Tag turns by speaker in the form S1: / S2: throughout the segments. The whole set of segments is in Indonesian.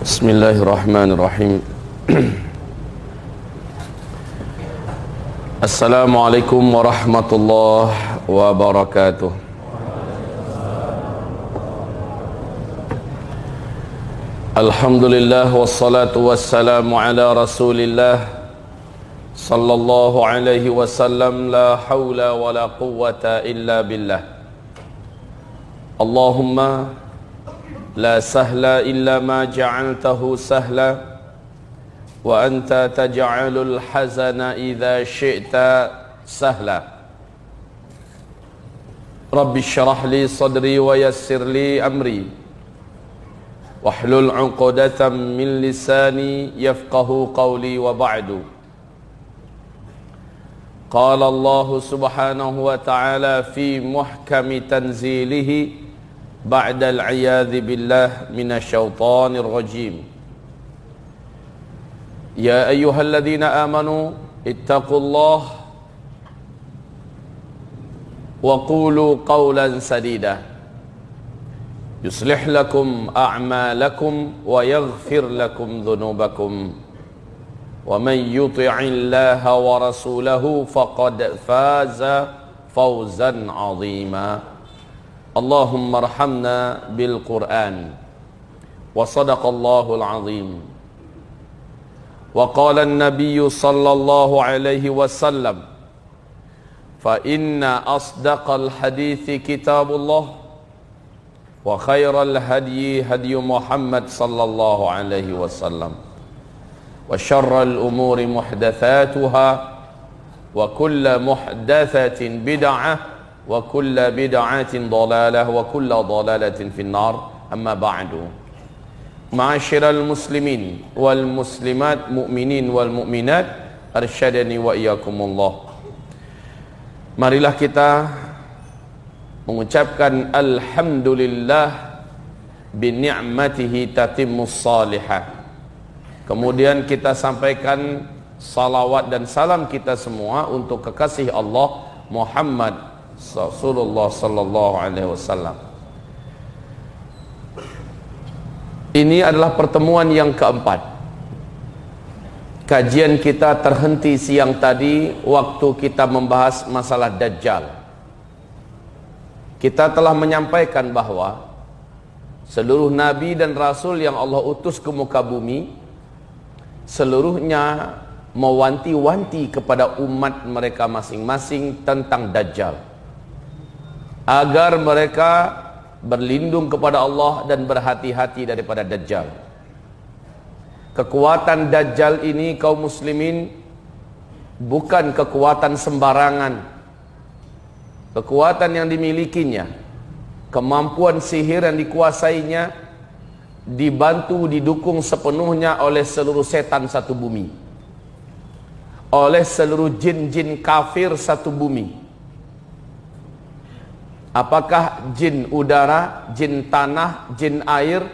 S1: Bismillahirrahmanirrahim. Assalamualaikum warahmatullahi wabarakatuh. Alhamdulillah wassalatu wassalamu ala Rasulillah sallallahu alaihi wasallam. La haula wala quwwata illa billah. Allahumma la sahla illa ma ja'altahu sahla wa anta taj'alul hazana idza syi'ta sahla. Rabbi syrah li sadri wa yassir li amri wahlul 'uqdatam min lisani yafqahu qawli wa ba'du. Qala Allah subhanahu wa ta'ala fi muhkami tanzilihi ba'da al-'iyadhi billah minasyaitonir rajim. Ya ayyuhalladzina amanu ittaqullaha wa qulu qawlan sadida yuslih lakum a'malakum wa yaghfir lakum dhunubakum wa man yuti'illaha wa rasulahu faqad faza fawzan 'azima. Allahumma arhamna bil Qur'an wa sadaqallahul azim. Wa qala an-nabiyyu sallallahu alaihi wasallam fa inna asdaqal hadithi kitabullah wa khairal hadyi hadyu Muhammad sallallahu alaihi wasallam wa syarral umuri muhdatsatuha wa kullu muhdatsatin bid'ah wa kulla bid'atin dhalalah wa kulla dhalalatin finnar. Amma ba'du. Ma'asyiral muslimin wal muslimat, mu'minin wal mu'minat, arsyadani wa iyyakumullah. Marilah kita mengucapkan alhamdulillah bi ni'matihi tatimmus salihah. Kemudian kita sampaikan salawat dan salam kita semua untuk kekasih Allah Muhammad Rasulullah sallallahu alaihi wasallam. Ini adalah pertemuan yang keempat. Kajian kita terhenti siang tadi waktu kita membahas masalah Dajjal. Kita telah menyampaikan bahwa seluruh nabi dan rasul yang Allah utus ke muka bumi seluruhnya mewanti-wanti kepada umat mereka masing-masing tentang Dajjal, agar mereka berlindung kepada Allah dan berhati-hati daripada Dajjal. Kekuatan Dajjal ini kaum muslimin bukan kekuatan sembarangan. Kekuatan yang dimilikinya, kemampuan sihir yang dikuasainya, dibantu didukung sepenuhnya oleh seluruh setan satu bumi, oleh seluruh jin-jin kafir satu bumi. Apakah jin udara, jin tanah, jin air,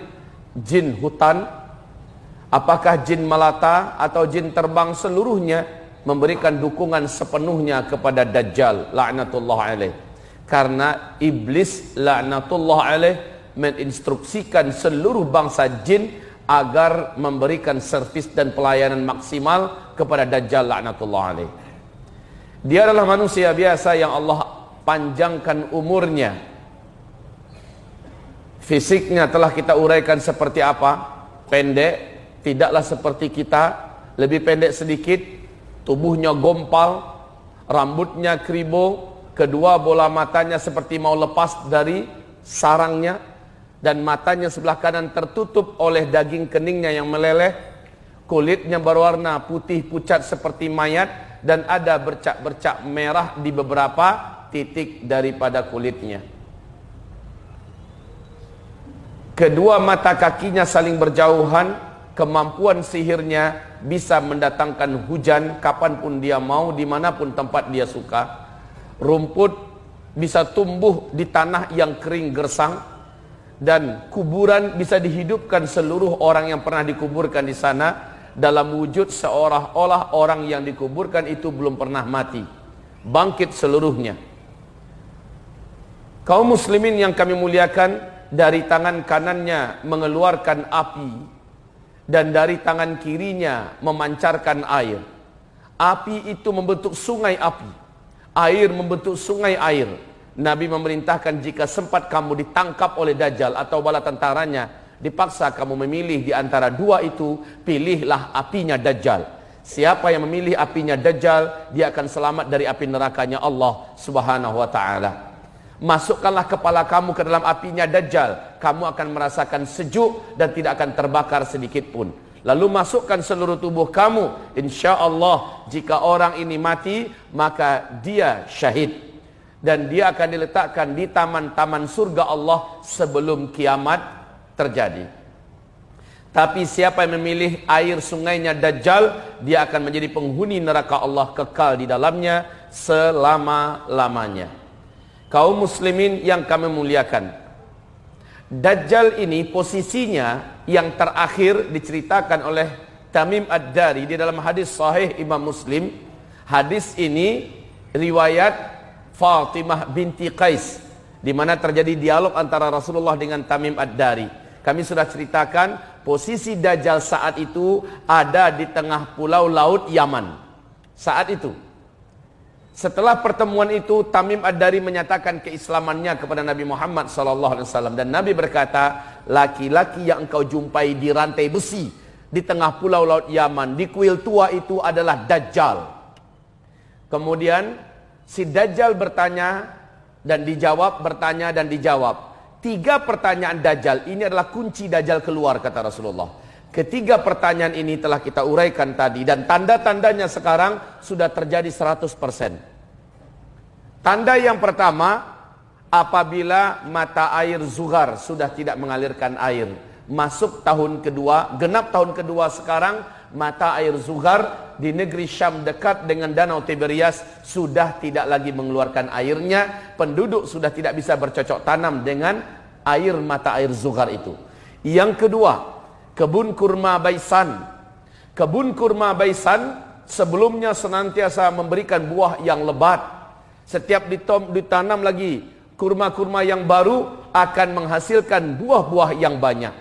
S1: jin hutan, apakah jin melata atau jin terbang, seluruhnya memberikan dukungan sepenuhnya kepada Dajjal laknatullah alaih. Karena iblis laknatullah alaih menginstruksikan seluruh bangsa jin agar memberikan servis dan pelayanan maksimal kepada Dajjal laknatullah alaih. Dia adalah manusia biasa yang Allah panjangkan umurnya. Fisiknya telah kita uraikan seperti apa, pendek, tidaklah seperti kita, lebih pendek sedikit, tubuhnya gompal, rambutnya kribo, kedua bola matanya seperti mau lepas dari sarangnya, dan matanya sebelah kanan tertutup oleh daging keningnya yang meleleh, kulitnya berwarna putih pucat seperti mayat, dan ada bercak-bercak merah di beberapa titik daripada kulitnya. Kedua mata kakinya saling berjauhan. Kemampuan sihirnya bisa mendatangkan hujan kapanpun dia mau, dimanapun tempat dia suka. Rumput bisa tumbuh di tanah yang kering gersang, dan kuburan bisa dihidupkan seluruh orang yang pernah dikuburkan di sana dalam wujud seolah-olah orang yang dikuburkan itu belum pernah mati, bangkit seluruhnya. Kaum muslimin yang kami muliakan, dari tangan kanannya mengeluarkan api dan dari tangan kirinya memancarkan air. Api itu membentuk sungai api, air membentuk sungai air. Nabi memerintahkan jika sempat kamu ditangkap oleh Dajjal atau bala tentaranya, dipaksa kamu memilih di antara dua itu, pilihlah apinya Dajjal. Siapa yang memilih apinya Dajjal, dia akan selamat dari api nerakanya Allah Subhanahu wa ta'ala. Masukkanlah kepala kamu ke dalam apinya Dajjal, kamu akan merasakan sejuk dan tidak akan terbakar sedikit pun. Lalu masukkan seluruh tubuh kamu, insya Allah jika orang ini mati maka dia syahid, dan dia akan diletakkan di taman-taman surga Allah sebelum kiamat terjadi. Tapi siapa yang memilih air sungainya Dajjal, dia akan menjadi penghuni neraka Allah, kekal di dalamnya selama-lamanya. Kaum muslimin yang kami muliakan, Dajjal ini posisinya yang terakhir diceritakan oleh Tamim Ad-Dari di dalam hadis sahih Imam Muslim. Hadis ini riwayat Fatimah binti Qais, di mana terjadi dialog antara Rasulullah dengan Tamim Ad-Dari. Kami sudah ceritakan posisi Dajjal saat itu ada di tengah pulau laut Yaman. Saat itu, setelah pertemuan itu, Tamim Ad-Dari menyatakan keislamannya kepada Nabi Muhammad SAW, dan Nabi berkata, laki-laki yang engkau jumpai di rantai besi di tengah pulau laut Yaman, di kuil tua itu adalah Dajjal. Kemudian si Dajjal bertanya dan dijawab, bertanya dan dijawab. 3 pertanyaan Dajjal ini adalah kunci Dajjal keluar, kata Rasulullah. Ketiga pertanyaan ini telah kita uraikan tadi, dan tanda-tandanya sekarang sudah terjadi 100%. Tanda yang pertama, apabila mata air Zuhar sudah tidak mengalirkan air. Masuk tahun kedua, genap tahun kedua sekarang, mata air Zuhar di negeri Syam dekat dengan danau Tiberias sudah tidak lagi mengeluarkan airnya. Penduduk sudah tidak bisa bercocok tanam dengan air mata air Zuhar itu. Yang kedua, kebun kurma Baisan. Kebun kurma Baisan sebelumnya senantiasa memberikan buah yang lebat. Setiap ditanam lagi kurma-kurma yang baru akan menghasilkan buah-buah yang banyak.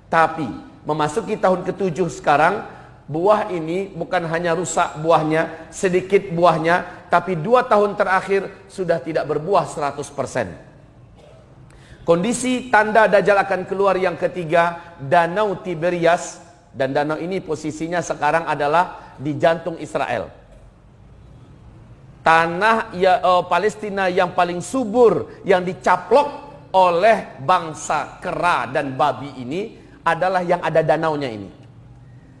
S1: Tapi memasuki tahun ke-7 sekarang, buah ini bukan hanya rusak buahnya, sedikit buahnya, tapi 2 tahun terakhir sudah tidak berbuah 100%. Kondisi tanda Dajjal akan keluar yang ketiga, danau Tiberias, dan danau ini posisinya sekarang adalah di jantung Israel. Tanah Palestina yang paling subur, yang dicaplok oleh bangsa kera dan babi ini adalah yang ada danaunya ini.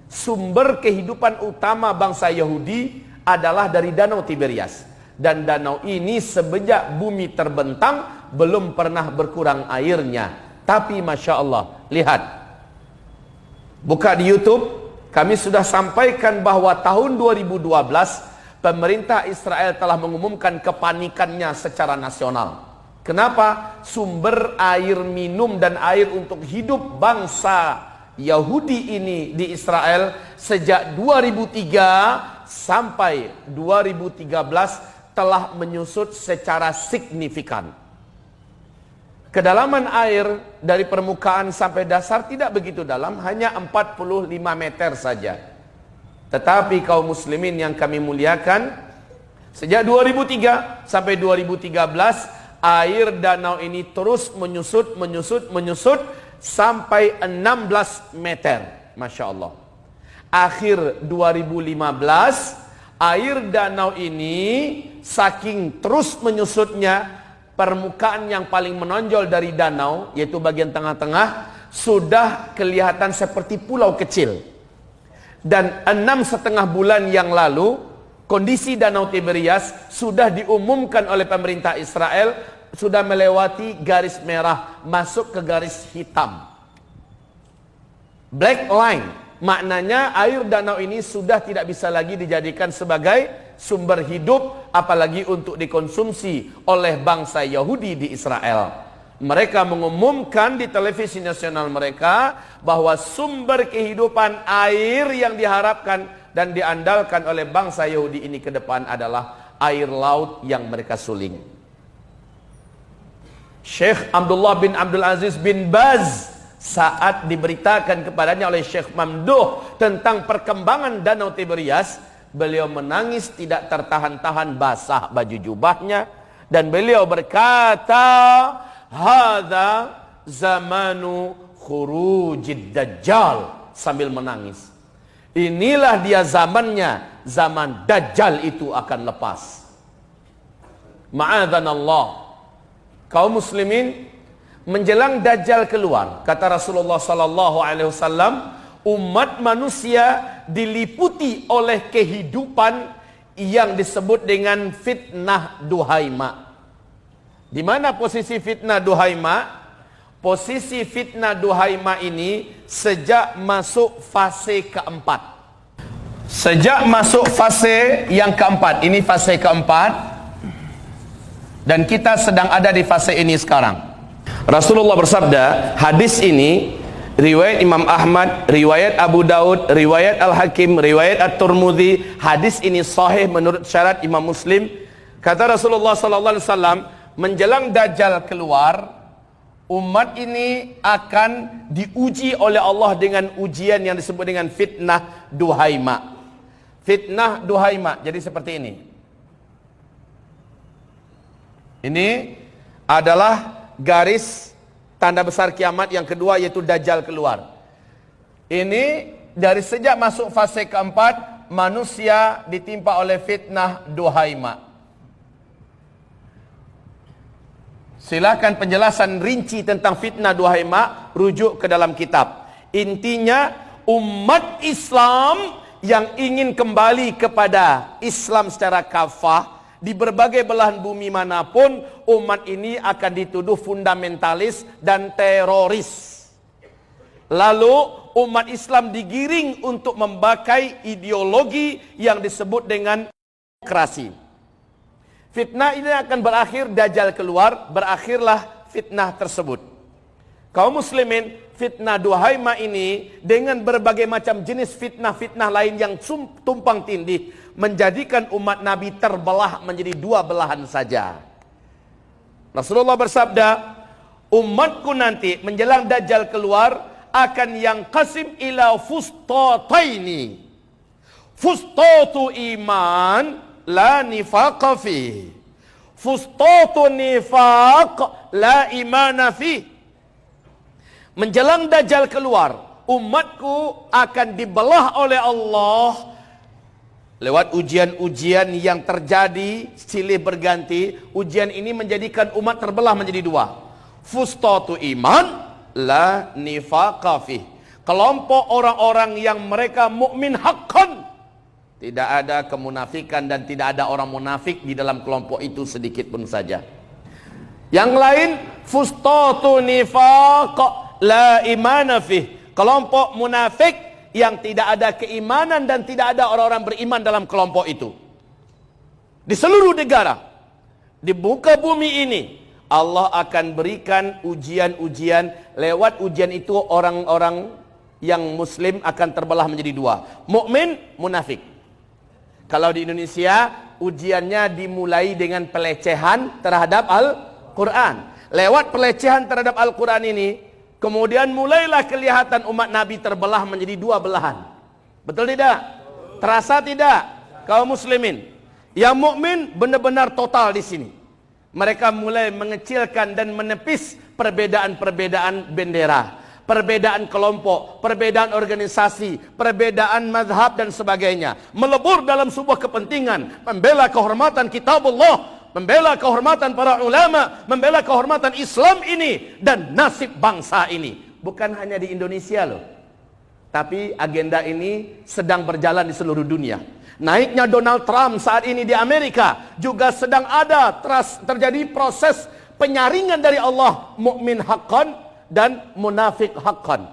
S1: Sumber kehidupan utama bangsa Yahudi adalah dari danau Tiberias. Dan danau ini semenjak bumi terbentang belum pernah berkurang airnya. Tapi Masya Allah, lihat, buka di YouTube, kami sudah sampaikan bahwa tahun 2012 pemerintah Israel telah mengumumkan kepanikannya secara nasional. Kenapa? Sumber air minum dan air untuk hidup bangsa Yahudi ini di Israel sejak 2003 sampai 2013 telah menyusut secara signifikan. Kedalaman air dari permukaan sampai dasar tidak begitu dalam, hanya 45 meter saja. Tetapi kaum muslimin yang kami muliakan, sejak 2003 sampai 2013 air danau ini terus menyusut sampai 16 meter. Masya Allah. Akhir 2015 air danau ini saking terus menyusutnya, permukaan yang paling menonjol dari danau, yaitu bagian tengah-tengah, sudah kelihatan seperti pulau kecil. Dan 6,5 bulan yang lalu, kondisi danau Tiberias sudah diumumkan oleh pemerintah Israel, sudah melewati garis merah, masuk ke garis hitam. Black line. Maknanya air danau ini sudah tidak bisa lagi dijadikan sebagai sumber hidup, apalagi untuk dikonsumsi oleh bangsa Yahudi di Israel. Mereka mengumumkan di televisi nasional mereka bahwa sumber kehidupan air yang diharapkan dan diandalkan oleh bangsa Yahudi ini ke depan adalah air laut yang mereka suling. Syekh Abdullah bin Abdul Aziz bin Baz saat diberitakan kepadanya oleh Syekh Mamduh tentang perkembangan Danau Tiberias, beliau menangis tidak tertahan-tahan, basah baju jubahnya, dan beliau berkata, hadza zamanu khurujid dajjal, sambil menangis. Inilah dia zamannya, zaman Dajjal itu akan lepas. Ma'adzanallah. Kaum muslimin, menjelang Dajjal keluar, kata Rasulullah sallallahu alaihi wasallam, umat manusia diliputi oleh kehidupan yang disebut dengan fitnah duhaima. Di mana posisi fitnah duhaima? Posisi fitnah duhaima ini sejak masuk fase keempat. Sejak masuk fase yang keempat, ini fase keempat, dan kita sedang ada di fase ini sekarang. Rasulullah bersabda, hadis ini riwayat Imam Ahmad, riwayat Abu Daud, riwayat Al-Hakim, riwayat At-Tirmidzi. Hadis ini sahih menurut syarat Imam Muslim. Kata Rasulullah sallallahu alaihi wasallam, menjelang Dajjal keluar, umat ini akan diuji oleh Allah dengan ujian yang disebut dengan fitnah duhaima. Fitnah duhaima jadi seperti ini. Ini adalah garis tanda besar kiamat yang kedua, yaitu Dajjal keluar. Ini dari sejak masuk fase keempat, manusia ditimpa oleh fitnah duhaima. Silakan penjelasan rinci tentang fitnah duhaima, rujuk ke dalam kitab. Intinya, umat Islam yang ingin kembali kepada Islam secara kafah di berbagai belahan bumi manapun, umat ini akan dituduh fundamentalis dan teroris. Lalu umat Islam digiring untuk memakai ideologi yang disebut dengan demokrasi. Fitnah ini akan berakhir, Dajjal keluar, berakhirlah fitnah tersebut. Kaum muslimin, fitnah duhaima ini dengan berbagai macam jenis fitnah-fitnah lain yang tumpang tindih menjadikan umat Nabi terbelah menjadi dua belahan saja. Rasulullah bersabda, umatku nanti menjelang Dajjal keluar akan yang qasim ila fustataini. Fustatu iman la nifaqa fi, fustatu nifaq la imana fi. Menjelang Dajjal keluar, umatku akan dibelah oleh Allah lewat ujian-ujian yang terjadi silih berganti. Ujian ini menjadikan umat terbelah menjadi dua. Fustatu iman la nifaqa fi, kelompok orang-orang yang mereka mukmin haqqan, tidak ada kemunafikan dan tidak ada orang munafik di dalam kelompok itu sedikit pun saja. Yang lain, fustatu nifaq la imana fih, kelompok munafik yang tidak ada keimanan dan tidak ada orang-orang beriman dalam kelompok itu. Di seluruh negara, di muka bumi ini, Allah akan berikan ujian-ujian. Lewat ujian itu orang-orang yang muslim akan terbelah menjadi dua, mukmin, munafik. Kalau di Indonesia, ujiannya dimulai dengan pelecehan terhadap Al-Quran. Lewat pelecehan terhadap Al-Quran ini, kemudian mulailah kelihatan umat Nabi terbelah menjadi dua belahan. Betul tidak? Terasa tidak? Kaum muslimin, yang mukmin benar-benar total di sini. Mereka mulai mengecilkan dan menepis perbedaan-perbedaan bendera, perbedaan kelompok, perbedaan organisasi, perbedaan mazhab dan sebagainya. Melebur dalam sebuah kepentingan membela kehormatan kitabullah, membela kehormatan para ulama, membela kehormatan Islam ini dan nasib bangsa ini. Bukan hanya di Indonesia loh, tapi agenda ini sedang berjalan di seluruh dunia. Naiknya Donald Trump saat ini di Amerika juga sedang ada terjadi proses penyaringan dari Allah, mukmin haqqan dan munafik haqqan.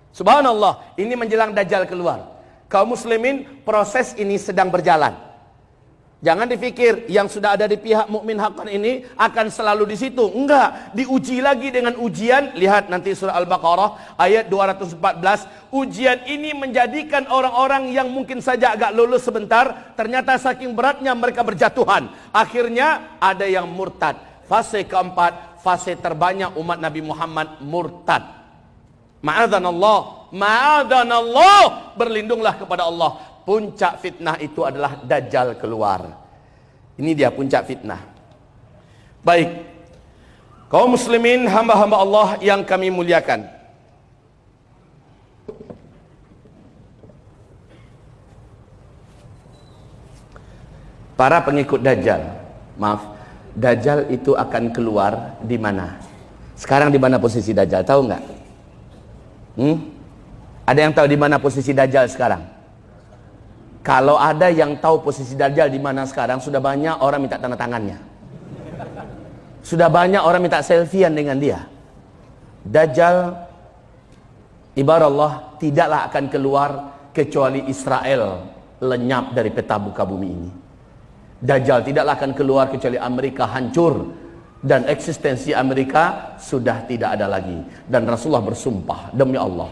S1: Subhanallah, ini menjelang Dajjal keluar. Kaum muslimin, proses ini sedang berjalan. Jangan dipikir yang sudah ada di pihak mukmin haqqan ini akan selalu di situ. Enggak, diuji lagi dengan ujian. Lihat nanti surah Al-Baqarah ayat 214. Ujian ini menjadikan orang-orang yang mungkin saja agak lulus sebentar, ternyata saking beratnya mereka berjatuhan. Akhirnya ada yang murtad. Fase keempat, fase terbanyak umat Nabi Muhammad murtad. Ma'adzanallah, ma'adzanallah, berlindunglah kepada Allah. Puncak fitnah itu adalah Dajjal keluar. Ini dia puncak fitnah. Baik, kaum muslimin, hamba-hamba Allah yang kami muliakan, para pengikut Dajjal, maaf, Dajjal itu akan keluar di mana? Sekarang di mana posisi Dajjal? Tahu nggak? Ada yang tahu di mana posisi Dajjal sekarang? Kalau ada yang tahu posisi Dajjal di mana sekarang, sudah banyak orang minta tanda tangannya. Sudah banyak orang minta selfiean dengan dia. Dajjal, ibarat Allah, tidaklah akan keluar kecuali Israel lenyap dari peta muka bumi ini. Dajjal tidaklah akan keluar kecuali Amerika hancur dan eksistensi Amerika sudah tidak ada lagi. Dan Rasulullah bersumpah, demi Allah,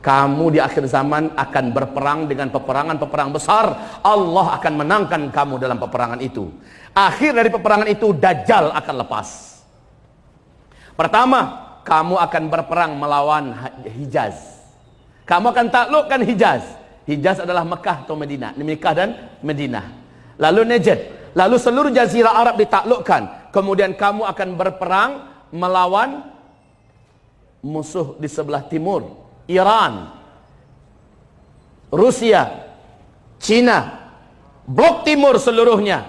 S1: kamu di akhir zaman akan berperang dengan peperangan-peperangan besar. Allah akan menangkan kamu dalam peperangan itu. Akhir dari peperangan itu Dajjal akan lepas. Pertama, kamu akan berperang melawan Hijaz. Kamu akan taklukkan Hijaz. Hijaz adalah Mekah atau Madinah, Mekah dan Madinah. Lalu Najd, lalu seluruh jazirah Arab ditaklukkan. Kemudian kamu akan berperang melawan musuh di sebelah timur, Iran, Rusia, Cina, blok timur seluruhnya.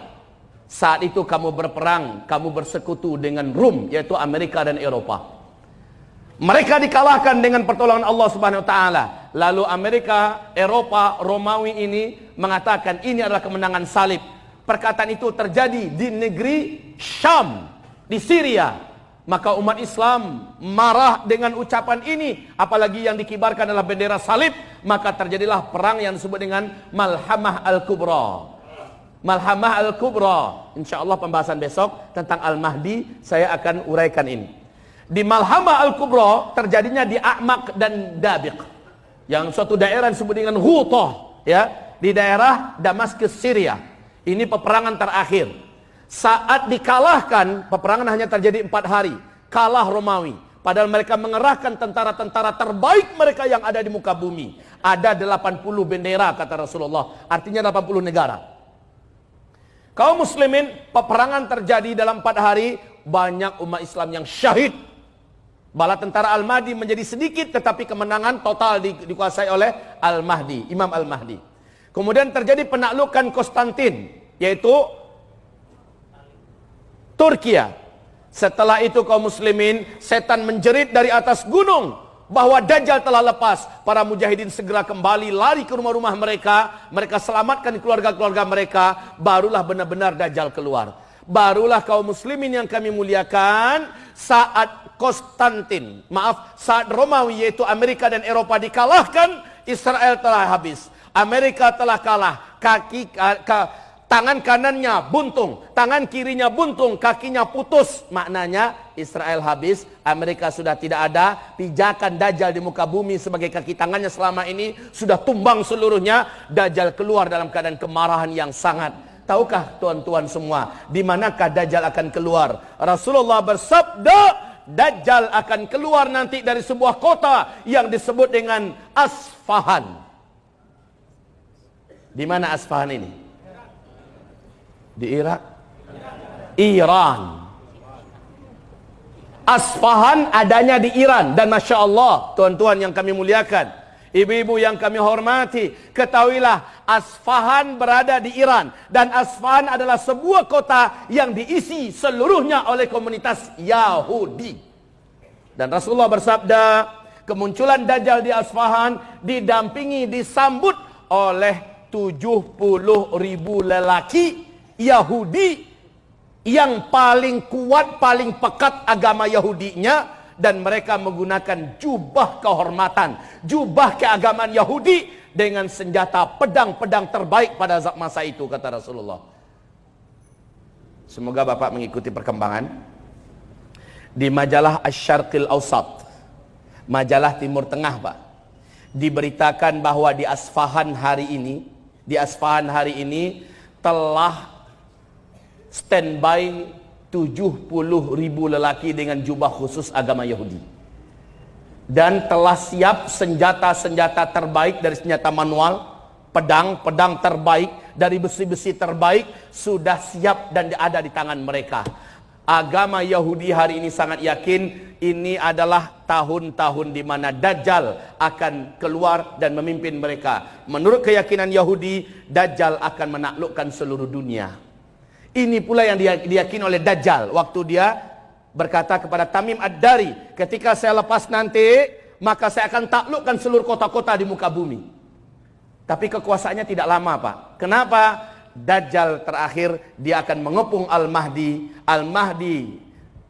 S1: Saat itu kamu berperang, kamu bersekutu dengan Rum, yaitu Amerika dan Eropa. Mereka dikalahkan dengan pertolongan Allah Subhanahu wa taala. Lalu Amerika, Eropa, Romawi ini mengatakan ini adalah kemenangan salib. Perkataan itu terjadi di negeri Syam, di Syria. Maka umat Islam marah dengan ucapan ini, apalagi yang dikibarkan adalah bendera salib. Maka terjadilah perang yang disebut dengan Malhamah Al-Kubra. Malhamah Al-Kubra. InsyaAllah pembahasan besok tentang Al-Mahdi saya akan uraikan ini. Di Malhamah Al-Kubra terjadinya di A'maq dan Dabiq, yang suatu daerah disebut dengan Ghutah, ya, di daerah Damaskus, Syria. Ini peperangan terakhir. Saat dikalahkan, peperangan hanya terjadi 4 hari. Kalah Romawi. Padahal mereka mengerahkan tentara-tentara terbaik mereka yang ada di muka bumi. Ada 80 bendera, kata Rasulullah. Artinya 80 negara. Kaum muslimin, peperangan terjadi dalam 4 hari. Banyak umat Islam yang syahid. Bala tentara Al-Mahdi menjadi sedikit, tetapi kemenangan total dikuasai oleh Al-Mahdi, Imam Al-Mahdi. Kemudian terjadi penaklukan Konstantin, yaitu Turkiya. Setelah itu kaum muslimin, setan menjerit dari atas gunung bahwa Dajjal telah lepas. Para mujahidin segera kembali, lari ke rumah-rumah mereka. Mereka selamatkan keluarga-keluarga mereka. Barulah benar-benar Dajjal keluar. Barulah kaum muslimin yang kami muliakan, saat saat Romawi, yaitu Amerika dan Eropa dikalahkan, Israel telah habis. Amerika telah kalah. Tangan kanannya buntung, tangan kirinya buntung, kakinya putus. Maknanya Israel habis, Amerika sudah tidak ada. Pijakan Dajjal di muka bumi sebagai kaki tangannya selama ini sudah tumbang seluruhnya. Dajjal keluar dalam keadaan kemarahan yang sangat. Tahukah tuan-tuan semua, di manakah Dajjal akan keluar? Rasulullah bersabda, Dajjal akan keluar nanti dari sebuah kota yang disebut dengan Asfahan. Di mana Asfahan ini? Di Irak? Iran. Asfahan adanya di Iran. Dan Masya Allah, tuan-tuan yang kami muliakan, ibu-ibu yang kami hormati, ketahuilah Asfahan berada di Iran. Dan Asfahan adalah sebuah kota yang diisi seluruhnya oleh komunitas Yahudi. Dan Rasulullah bersabda, kemunculan Dajjal di Asfahan didampingi, disambut oleh 70.000 lelaki Yahudi yang paling kuat, paling pekat agama Yahudinya. Dan mereka menggunakan jubah kehormatan, jubah keagamaan Yahudi dengan senjata pedang-pedang terbaik pada masa itu, kata Rasulullah. Semoga Bapak mengikuti perkembangan. Di majalah Asy-Syarqil Awsat, majalah Timur Tengah, Pak, diberitakan bahwa di Asfahan hari ini telah standby 70.000 lelaki dengan jubah khusus agama Yahudi. dan telah siap senjata-senjata terbaik dari senjata manual, pedang terbaik dari besi-besi terbaik sudah siap dan ada di tangan mereka. Agama Yahudi hari ini sangat yakin ini adalah tahun-tahun di mana Dajjal akan keluar dan memimpin mereka. Menurut keyakinan Yahudi, Dajjal akan menaklukkan seluruh dunia. Ini pula yang diyakini oleh Dajjal waktu dia berkata kepada Tamim Ad-Dari, ketika saya lepas nanti, maka saya akan taklukkan seluruh kota-kota di muka bumi. Tapi kekuasaannya tidak lama, Pak. Kenapa? Dajjal terakhir dia akan mengepung Al-Mahdi. Al-Mahdi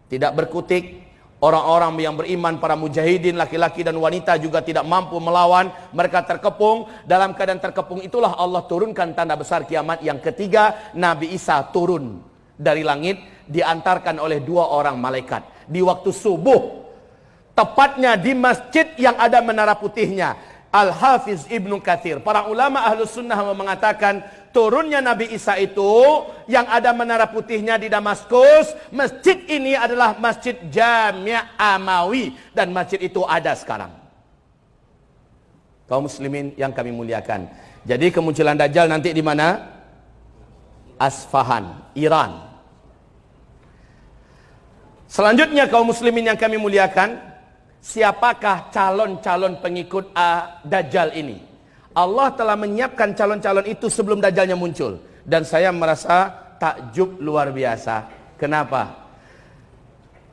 S1: tidak berkutik. Orang-orang yang beriman, para mujahidin, laki-laki dan wanita juga tidak mampu melawan. Mereka terkepung. Dalam keadaan terkepung itulah Allah turunkan tanda besar kiamat yang ketiga. Nabi Isa turun dari langit, diantarkan oleh 2 orang malaikat di waktu subuh, tepatnya di masjid yang ada menara putihnya. Al-Hafiz Ibnu Katsir, para ulama Ahlus Sunnah mengatakan turunnya Nabi Isa itu yang ada menara putihnya di Damaskus. Masjid ini adalah Masjid Jami' Amawi, dan masjid itu ada sekarang. Kaum muslimin yang kami muliakan, jadi kemunculan Dajjal nanti di mana? Asfahan, Iran. Selanjutnya kaum muslimin yang kami muliakan, siapakah calon-calon pengikut Dajjal ini? Allah telah menyiapkan calon-calon itu sebelum Dajjalnya muncul. Dan saya merasa takjub luar biasa. Kenapa?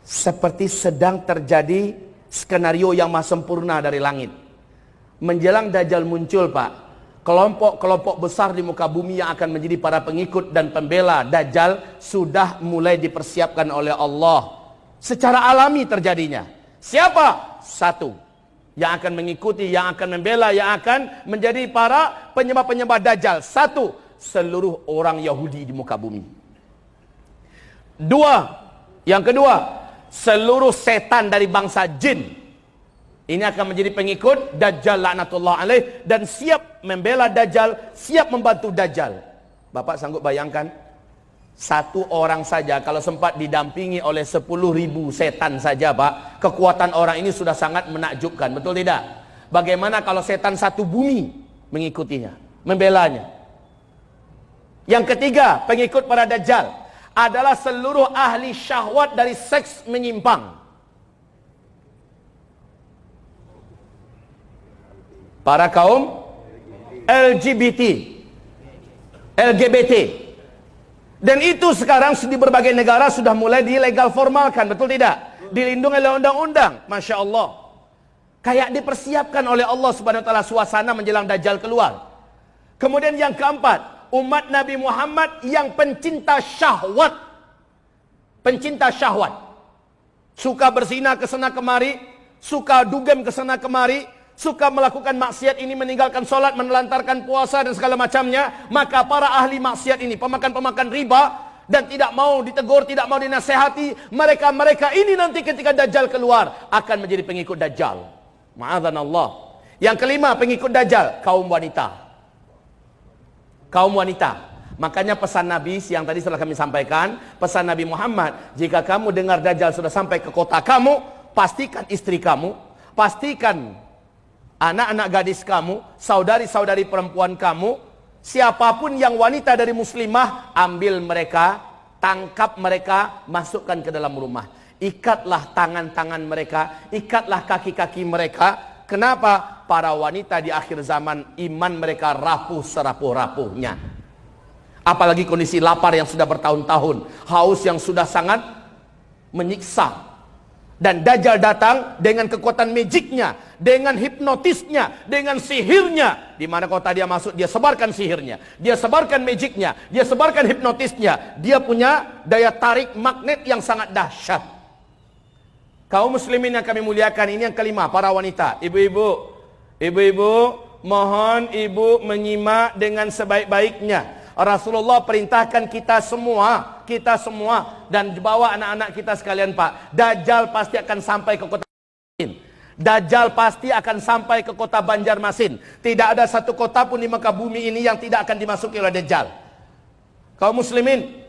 S1: Seperti sedang terjadi skenario yang maha sempurna dari langit. Menjelang Dajjal muncul, Pak, kelompok-kelompok besar di muka bumi yang akan menjadi para pengikut dan pembela Dajjal sudah mulai dipersiapkan oleh Allah. Secara alami terjadinya. Siapa? Satu yang akan mengikuti, yang akan membela, yang akan menjadi para penyembah-penyembah Dajjal. Satu, seluruh orang Yahudi di muka bumi. Yang kedua, seluruh setan dari bangsa jin. Ini akan menjadi pengikut Dajjal laknatullah alaih dan siap membela Dajjal, siap membantu Dajjal. Bapak sanggup bayangkan? Satu orang saja kalau sempat didampingi oleh 10.000 setan saja, Pak, kekuatan orang ini sudah sangat menakjubkan, betul tidak? Bagaimana kalau setan satu bumi mengikutinya, membelanya? Yang ketiga, pengikut para Dajjal adalah seluruh ahli syahwat dari seks menyimpang. Para kaum LGBT. Dan itu sekarang di berbagai negara sudah mulai dilegal formalkan, betul tidak? Dilindungi oleh undang-undang, Masya Allah. Kayak dipersiapkan oleh Allah Subhanahu Wa Taala suasana menjelang Dajjal keluar. Kemudian yang keempat, umat Nabi Muhammad yang pencinta syahwat. Pencinta syahwat. Suka berzina ke sana kemari, suka dugem ke sana kemari, suka melakukan maksiat ini, meninggalkan sholat, menelantarkan puasa dan segala macamnya. Maka para ahli maksiat ini, pemakan-pemakan riba, dan tidak mau ditegur, tidak mau dinasehati, mereka ini nanti ketika Dajjal keluar akan menjadi pengikut Dajjal. Ma'adzanallah. Yang kelima, pengikut Dajjal, kaum wanita. Kaum wanita. Makanya pesan Nabi yang tadi setelah kami sampaikan, pesan Nabi Muhammad, jika kamu dengar Dajjal sudah sampai ke kota kamu, pastikan istri kamu, pastikan anak-anak gadis kamu, saudari-saudari perempuan kamu, siapapun yang wanita dari muslimah, ambil mereka, tangkap mereka, masukkan ke dalam rumah. Ikatlah tangan-tangan mereka, ikatlah kaki-kaki mereka. Kenapa? Para wanita di akhir zaman iman mereka rapuh serapuh-rapuhnya. Apalagi kondisi lapar yang sudah bertahun-tahun, haus yang sudah sangat menyiksa. Dan Dajjal datang dengan kekuatan magicnya, dengan hipnotisnya, dengan sihirnya. Di mana kota dia masuk, dia sebarkan sihirnya, dia sebarkan magicnya, dia sebarkan hipnotisnya. Dia punya daya tarik magnet yang sangat dahsyat. Kaum muslimin yang kami muliakan, ini yang kelima, para wanita. Ibu-ibu, mohon ibu menyimak dengan sebaik-baiknya. Rasulullah perintahkan kita semua dan bawa anak-anak kita sekalian, Pak. Dajjal pasti akan sampai ke kota Banjarmasin. Dajjal pasti akan sampai ke kota Banjarmasin. Tidak ada satu kota pun di muka bumi ini yang tidak akan dimasuki oleh Dajjal. Kaum muslimin,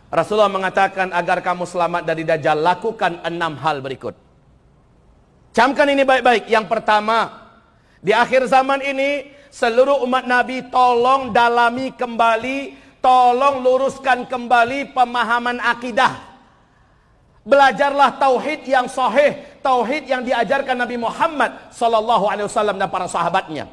S1: Rasulullah mengatakan agar kamu selamat dari Dajjal, lakukan 6 hal berikut. Camkan ini baik-baik. Yang pertama, di akhir zaman ini seluruh umat Nabi tolong dalami kembali, tolong luruskan kembali pemahaman akidah. Belajarlah tauhid yang sahih, tauhid yang diajarkan Nabi Muhammad sallallahu alaihi wasallam dan para sahabatnya.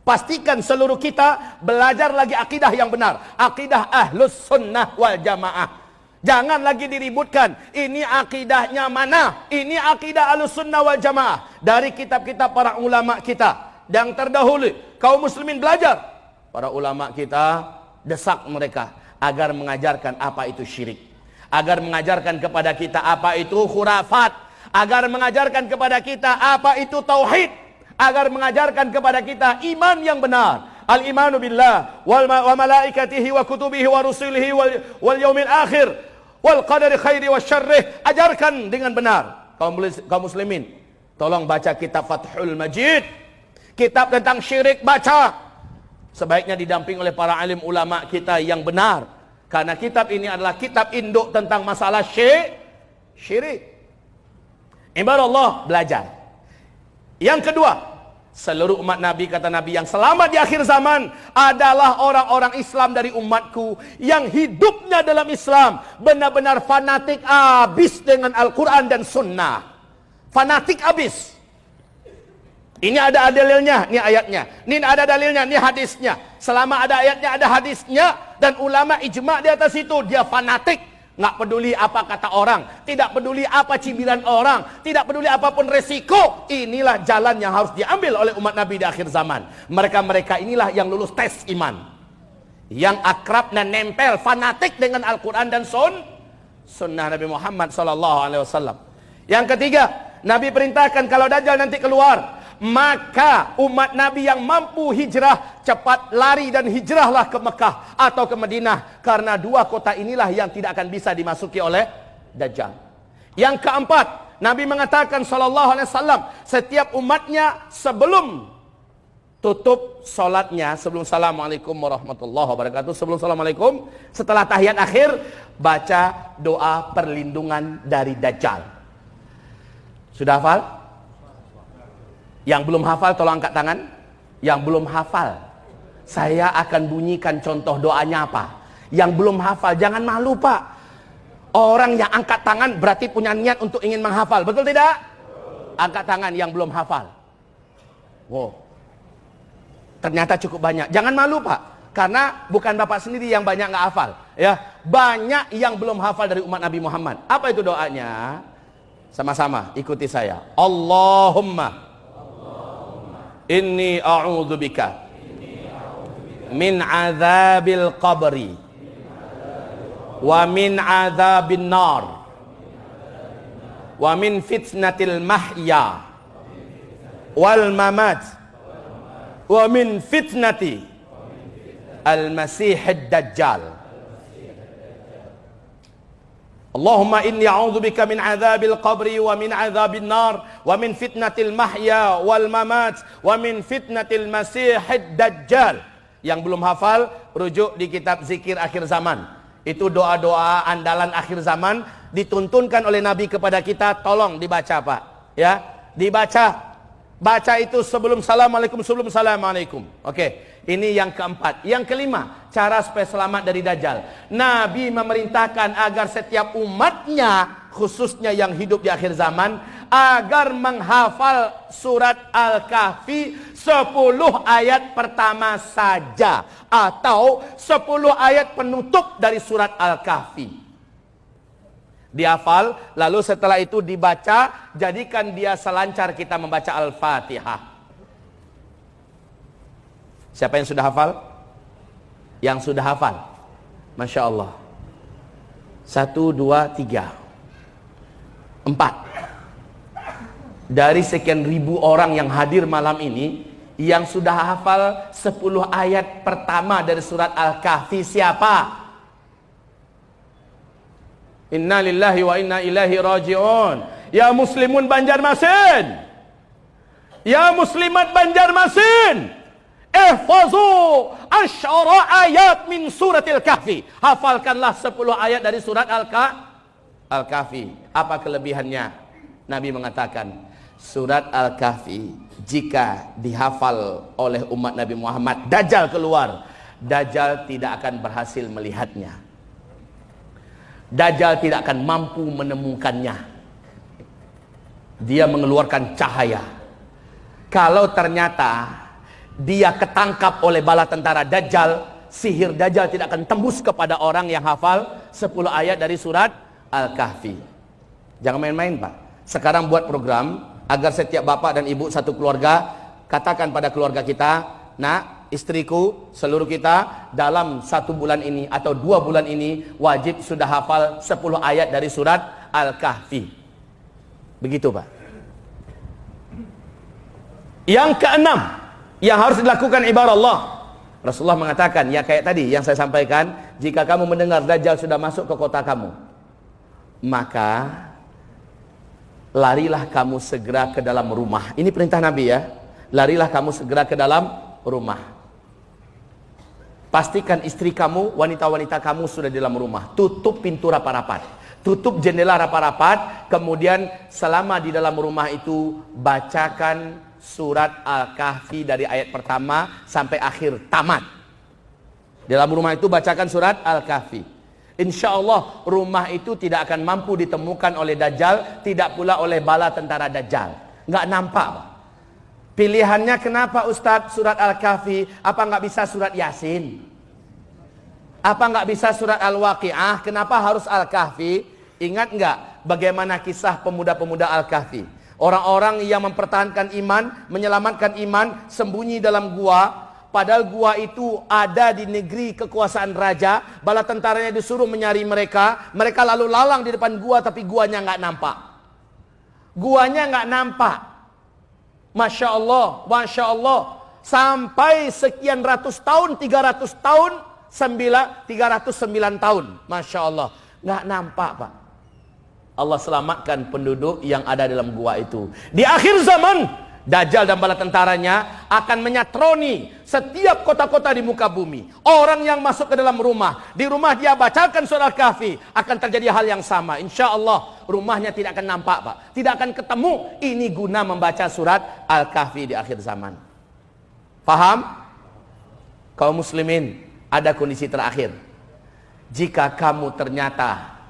S1: Pastikan seluruh kita belajar lagi akidah yang benar, akidah Ahlus Sunnah wal Jamaah. Jangan lagi diributkan, ini akidahnya mana? Ini akidah Ahlus Sunnah wal Jamaah dari kitab-kitab para ulama kita yang terdahulu. Kaum muslimin belajar. Para ulama kita desak mereka agar mengajarkan apa itu syirik, agar mengajarkan kepada kita apa itu khurafat, agar mengajarkan kepada kita apa itu tauhid, agar mengajarkan kepada kita iman yang benar. Al-imanu billah wa malaikatihi wa kutubihi wa rusulihi wal yaumil akhir wal qadari khairi wa syarrih. Ajarkan dengan benar. Kaum muslimin, tolong baca kitab Fathul Majid, kitab tentang syirik, baca. Sebaiknya didamping oleh para alim ulama kita yang benar, karena kitab ini adalah kitab induk tentang masalah syirik. Ibarat Allah, belajar. Yang kedua, seluruh umat Nabi, kata Nabi, yang selamat di akhir zaman adalah orang-orang Islam dari umatku yang hidupnya dalam Islam benar-benar fanatik habis dengan Al-Quran dan Sunnah. Fanatik habis. Ini ada dalilnya, ini ayatnya. Ini ada dalilnya, ini hadisnya. Selama ada ayatnya, ada hadisnya, dan ulama ijma di atas itu, dia fanatik. Nggak peduli apa kata orang, tidak peduli apa cibiran orang, tidak peduli apapun resiko. Inilah jalan yang harus diambil oleh umat Nabi di akhir zaman. Mereka-mereka inilah yang lulus tes iman, yang akrab dan nempel, fanatik dengan Al-Quran dan Sunnah Nabi Muhammad SAW. Yang ketiga, Nabi perintahkan kalau Dajjal nanti keluar, maka umat Nabi yang mampu hijrah cepat lari dan hijrahlah ke Mekah atau ke Madinah, karena dua kota inilah yang tidak akan bisa dimasuki oleh Dajjal. Yang keempat, Nabi mengatakan sallallahu alaihi wasallam, setiap umatnya sebelum tutup salatnya, sebelum assalamualaikum warahmatullahi wabarakatuh, sebelum assalamualaikum, setelah tahiyat akhir, baca doa perlindungan dari Dajjal. Sudah hafal? Yang belum hafal tolong angkat tangan. Yang belum hafal, saya akan bunyikan contoh doanya apa. Yang belum hafal jangan malu, Pak. Orang yang angkat tangan berarti punya niat untuk ingin menghafal, betul tidak? Angkat tangan yang belum hafal. Wow, ternyata cukup banyak. Jangan malu, Pak, karena bukan Bapak sendiri yang banyak nggak hafal, ya. Banyak yang belum hafal dari umat Nabi Muhammad. Apa itu doanya? Sama-sama ikuti saya. Allahumma inni a'udzubika min azabil qabri wa min azabin nar wa min fitnatil mahya wal mamat wa min fitnati al masihid dajjal. Allahumma inni a'udzubika min azabil qabri wa min azabin nar wa min fitnatil mahya wal mamat wa min fitnatil masihid dajjal. Yang belum hafal, rujuk di kitab zikir akhir zaman. Itu doa-doa andalan akhir zaman dituntunkan oleh Nabi kepada kita. Tolong dibaca, Pak, ya. Dibaca. Baca itu sebelum assalamualaikum, sebelum assalamualaikum. Oke. Ini yang keempat. Yang kelima, cara supaya selamat dari Dajjal. Nabi memerintahkan agar setiap umatnya, khususnya yang hidup di akhir zaman, agar menghafal surat Al-Kahfi 10 ayat pertama saja, atau 10 ayat penutup dari surat Al-Kahfi. Dihafal, lalu setelah itu dibaca, jadikan dia selancar kita membaca Al-Fatihah. Siapa yang sudah hafal? Yang sudah hafal, Masya Allah. 1, 2, 3, 4. Dari sekian ribu orang yang hadir malam ini, yang sudah hafal 10 ayat pertama dari surat Al-Kahfi siapa? Inna lillahi wa inna ilaihi raji'un. Ya muslimun Banjarmasin, ya muslimat Banjarmasin, ihfazu asyara ayat min suratil kahfi. Hafalkanlah 10 ayat dari surat Al-Kahfi. Apa kelebihannya? Nabi mengatakan, surat Al-Kahfi jika dihafal oleh umat Nabi Muhammad, Dajjal keluar, Dajjal tidak akan berhasil melihatnya. Dajjal tidak akan mampu menemukannya. Dia mengeluarkan cahaya. Kalau ternyata dia ketangkap oleh bala tentara Dajjal, sihir Dajjal tidak akan tembus kepada orang yang hafal 10 ayat dari surat Al-Kahfi. Jangan main-main, Pak. Sekarang buat program agar setiap bapak dan ibu satu keluarga katakan pada keluarga kita, nak, istriku, seluruh kita dalam 1 bulan ini atau 2 bulan ini wajib sudah hafal 10 ayat dari surat Al-Kahfi. Begitu, Pak. Yang keenam yang harus dilakukan ibarat Allah, Rasulullah mengatakan, ya kayak tadi yang saya sampaikan, jika kamu mendengar Dajjal sudah masuk ke kota kamu, maka larilah kamu segera ke dalam rumah. Ini perintah Nabi ya. Larilah kamu segera ke dalam rumah. Pastikan istri kamu, wanita-wanita kamu sudah di dalam rumah. Tutup pintu rapat-rapat, tutup jendela rapat-rapat. Kemudian selama di dalam rumah itu bacakan surat Al-Kahfi dari ayat pertama sampai akhir tamat. Di dalam rumah itu bacakan surat Al-Kahfi. Insya Allah rumah itu tidak akan mampu ditemukan oleh Dajjal, tidak pula oleh bala tentara Dajjal. Nggak nampak, Pak. Pilihannya kenapa Ustadz surat Al-Kahfi? Apa nggak bisa surat Yasin? Apa nggak bisa surat Al-Waqi'ah? Kenapa harus Al-Kahfi? Ingat nggak bagaimana kisah pemuda-pemuda Al-Kahfi? Orang-orang yang mempertahankan iman, menyelamatkan iman, sembunyi dalam gua. Padahal gua itu ada di negeri kekuasaan raja. Bala tentaranya disuruh mencari mereka. Mereka lalu lalang di depan gua, tapi guanya nggak nampak. Guanya nggak nampak. Masya Allah, Masya Allah. Sampai sekian ratus tahun, 300 tahun, 309 tahun. Masya Allah. Nggak nampak, Pak. Allah selamatkan penduduk yang ada dalam gua itu. Di akhir zaman, Dajjal dan bala tentaranya akan menyatroni setiap kota-kota di muka bumi. Orang yang masuk ke dalam rumah, di rumah dia bacakan surat Al-Kahfi, akan terjadi hal yang sama. Insya Allah rumahnya tidak akan nampak, Pak. Tidak akan ketemu. Ini guna membaca surat Al-Kahfi di akhir zaman. Paham? Kaum muslimin, ada kondisi terakhir. Jika kamu ternyata,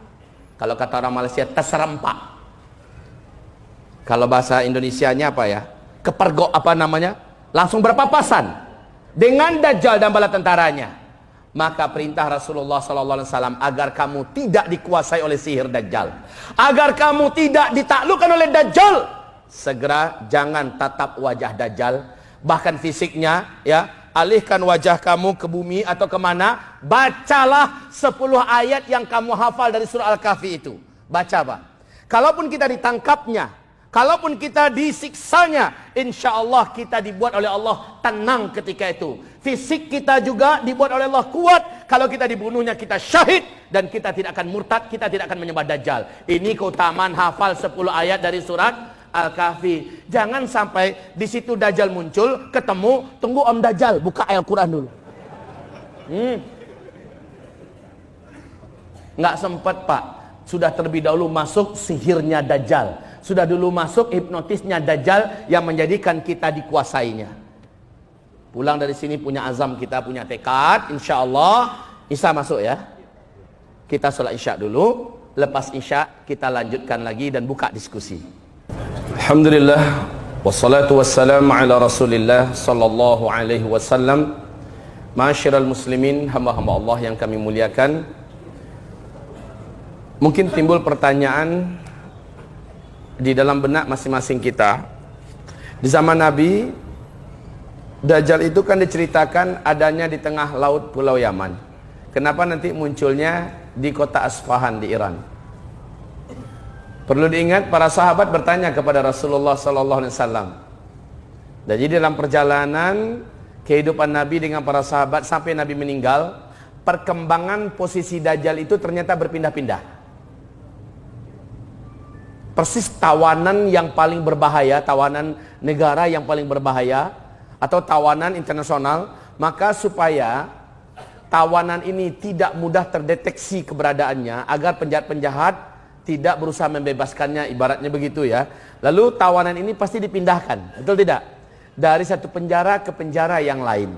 S1: kalau kata orang Malaysia, terserempak. Kalau bahasa Indonesianya apa ya? Kepergok apa namanya? Langsung berpapasan dengan Dajjal dan bala tentaranya. Maka perintah Rasulullah SAW agar kamu tidak dikuasai oleh sihir Dajjal, agar kamu tidak ditaklukkan oleh Dajjal, segera jangan tatap wajah Dajjal, bahkan fisiknya ya. Alihkan wajah kamu ke bumi atau kemana. Bacalah 10 ayat yang kamu hafal dari surah Al-Kahfi itu. Baca, Pak. Kalaupun kita ditangkapnya, kalaupun kita disiksanya, insya Allah kita dibuat oleh Allah tenang ketika itu. Fisik kita juga dibuat oleh Allah kuat. Kalau kita dibunuhnya kita syahid. Dan kita tidak akan murtad, kita tidak akan menyembah Dajjal. Ini keutamaan hafal 10 ayat dari surat Al-Kahfi. Jangan sampai di situ Dajjal muncul, ketemu, tunggu Om Dajjal, buka Al-Quran dulu. Nggak sempat, Pak. Sudah terlebih dahulu masuk sihirnya Dajjal. Sudah dulu masuk hipnotisnya Dajjal yang menjadikan kita dikuasainya. Pulang dari sini punya azam, kita punya tekad, insya Allah. Isya masuk ya. Kita sholat isya dulu. Lepas isya kita lanjutkan lagi dan buka diskusi. Alhamdulillah, wassalatu wassalamu ala Rasulillah sallallahu alaihi wasallam. Ma'asyiral muslimin, hamba-hamba Allah yang kami muliakan. Mungkin timbul pertanyaan di dalam benak masing-masing kita. Di zaman Nabi, Dajjal itu kan diceritakan adanya di tengah laut Pulau Yaman. Kenapa nanti munculnya di kota Asfahan di Iran? Perlu diingat, para sahabat bertanya kepada Rasulullah SAW. Jadi dalam perjalanan kehidupan Nabi dengan para sahabat sampai Nabi meninggal, perkembangan posisi Dajjal itu ternyata berpindah-pindah. Persis tawanan yang paling berbahaya, tawanan negara yang paling berbahaya, atau tawanan internasional, maka supaya tawanan ini tidak mudah terdeteksi keberadaannya, agar penjahat-penjahat tidak berusaha membebaskannya, ibaratnya begitu ya, Lalu tawanan ini pasti dipindahkan, betul tidak? Dari satu penjara ke penjara yang lain.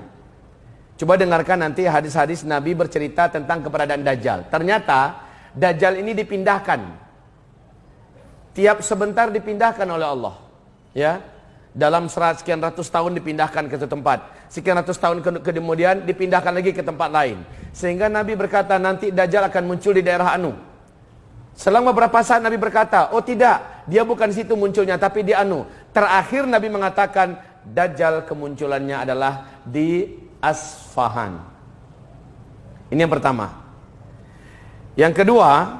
S1: Coba dengarkan nanti hadis-hadis Nabi bercerita tentang keberadaan Dajjal. Ternyata Dajjal ini dipindahkan. Tiap sebentar dipindahkan oleh Allah. Ya, dalam sekian ratus tahun dipindahkan ke satu tempat. Sekian ratus tahun kemudian dipindahkan lagi ke tempat lain. Sehingga Nabi berkata nanti Dajjal akan muncul di daerah Anu. Selama beberapa saat Nabi berkata, oh tidak, dia bukan di situ munculnya, tapi di Anu. Terakhir Nabi mengatakan Dajjal kemunculannya adalah di Asfahan. Ini yang pertama. Yang kedua,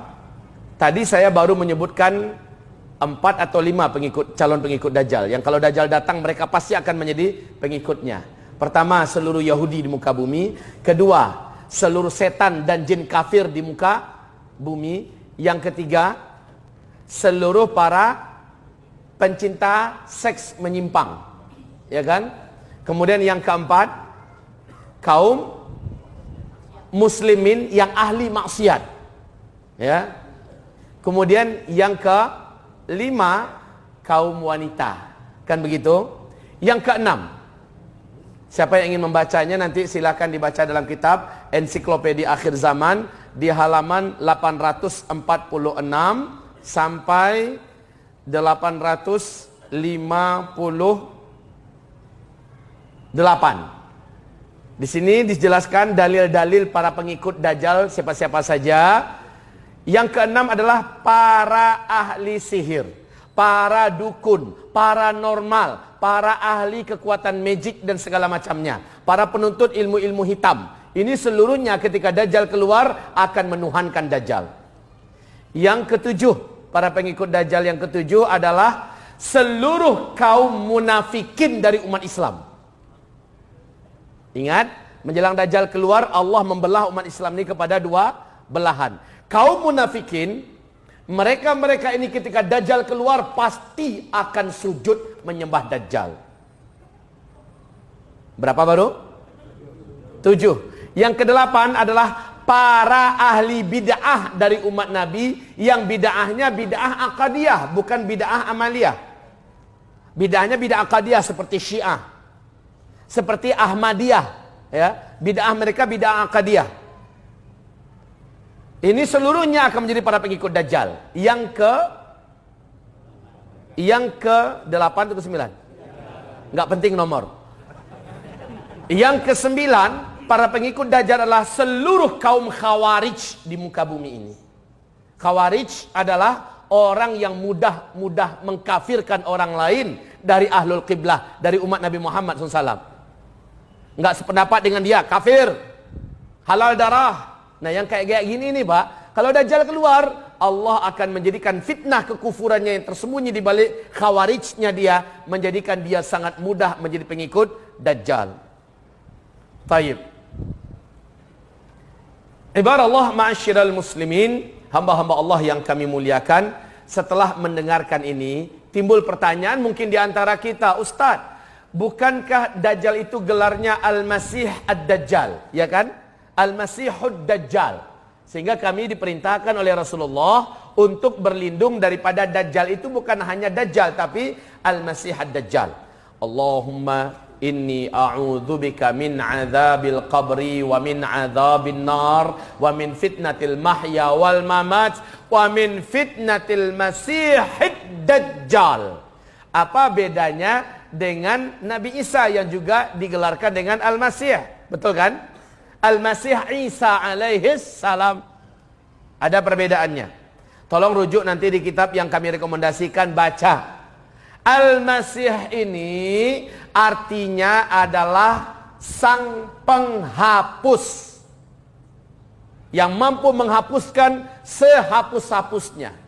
S1: tadi saya baru menyebutkan 4 atau 5 calon pengikut Dajjal. Yang kalau Dajjal datang mereka pasti akan menjadi pengikutnya. Pertama, seluruh Yahudi di muka bumi. Kedua, seluruh setan dan jin kafir di muka bumi. Yang ketiga, seluruh para pencinta seks menyimpang. Ya kan? Kemudian yang keempat, kaum muslimin yang ahli maksiat. Ya. Kemudian yang kelima, kaum wanita. Kan begitu? Yang keenam, siapa yang ingin membacanya nanti silakan dibaca dalam kitab Ensiklopedia Akhir Zaman di halaman 846 sampai 858. Di sini dijelaskan dalil-dalil para pengikut Dajjal siapa-siapa saja. Yang keenam adalah para ahli sihir, para dukun, paranormal, para ahli kekuatan magic dan segala macamnya, para penuntut ilmu-ilmu hitam. Ini seluruhnya ketika Dajjal keluar akan menuhankan Dajjal. Yang ketujuh, para pengikut Dajjal yang ketujuh adalah seluruh kaum munafikin dari umat Islam. Ingat, menjelang Dajjal keluar Allah membelah umat Islam ini kepada dua belahan. Kaum munafikin, mereka ini ketika Dajjal keluar pasti akan sujud menyembah Dajjal. Berapa baru? 7. Yang kedelapan adalah para ahli bid'ah dari umat Nabi yang bid'ahnya bid'ah aqadiyah, bukan bid'ah amaliyah. Bid'ahnya bid'ah aqadiyah seperti Syiah, seperti Ahmadiyah, ya. Bid'ah mereka bid'ah aqadiyah. Ini seluruhnya akan menjadi para pengikut Dajjal. Yang ke 8 atau ke 9? Enggak penting nomor. Yang ke 9, para pengikut Dajjal adalah seluruh kaum Khawarij di muka bumi ini. Khawarij adalah orang yang mudah mengkafirkan orang lain dari ahlul qiblah, dari umat Nabi Muhammad SAW. Enggak sependapat dengan dia, kafir, halal darah. Nah yang kayak gini nih Pak, kalau Dajjal keluar, Allah akan menjadikan fitnah kekufurannya yang tersembunyi di balik khawarijnya dia, menjadikan dia sangat mudah menjadi pengikut Dajjal. Taib. Ibarat ma'asyiral muslimin, hamba-hamba Allah yang kami muliakan, setelah mendengarkan ini, timbul pertanyaan mungkin di antara kita, Ustaz, bukankah Dajjal itu gelarnya Al-Masih Ad-Dajjal, ya kan? Al-Masihud Dajjal. Sehingga kami diperintahkan oleh Rasulullah untuk berlindung daripada Dajjal itu bukan hanya Dajjal tapi Al-Masih Ad-Dajjal. Allahumma inni a'udzubika min adzabil qabri wa min adzabin nar wa min fitnatil mahya wal mamat wa min fitnatil masihid dajjal. Apa bedanya dengan Nabi Isa yang juga digelarkan dengan Al-Masih? Betul kan? Al-Masih Isa alaihis salam. Ada perbedaannya. Tolong rujuk nanti di kitab yang kami rekomendasikan, baca. Al-Masih ini artinya adalah sang penghapus, yang mampu menghapuskan sehapus-hapusnya.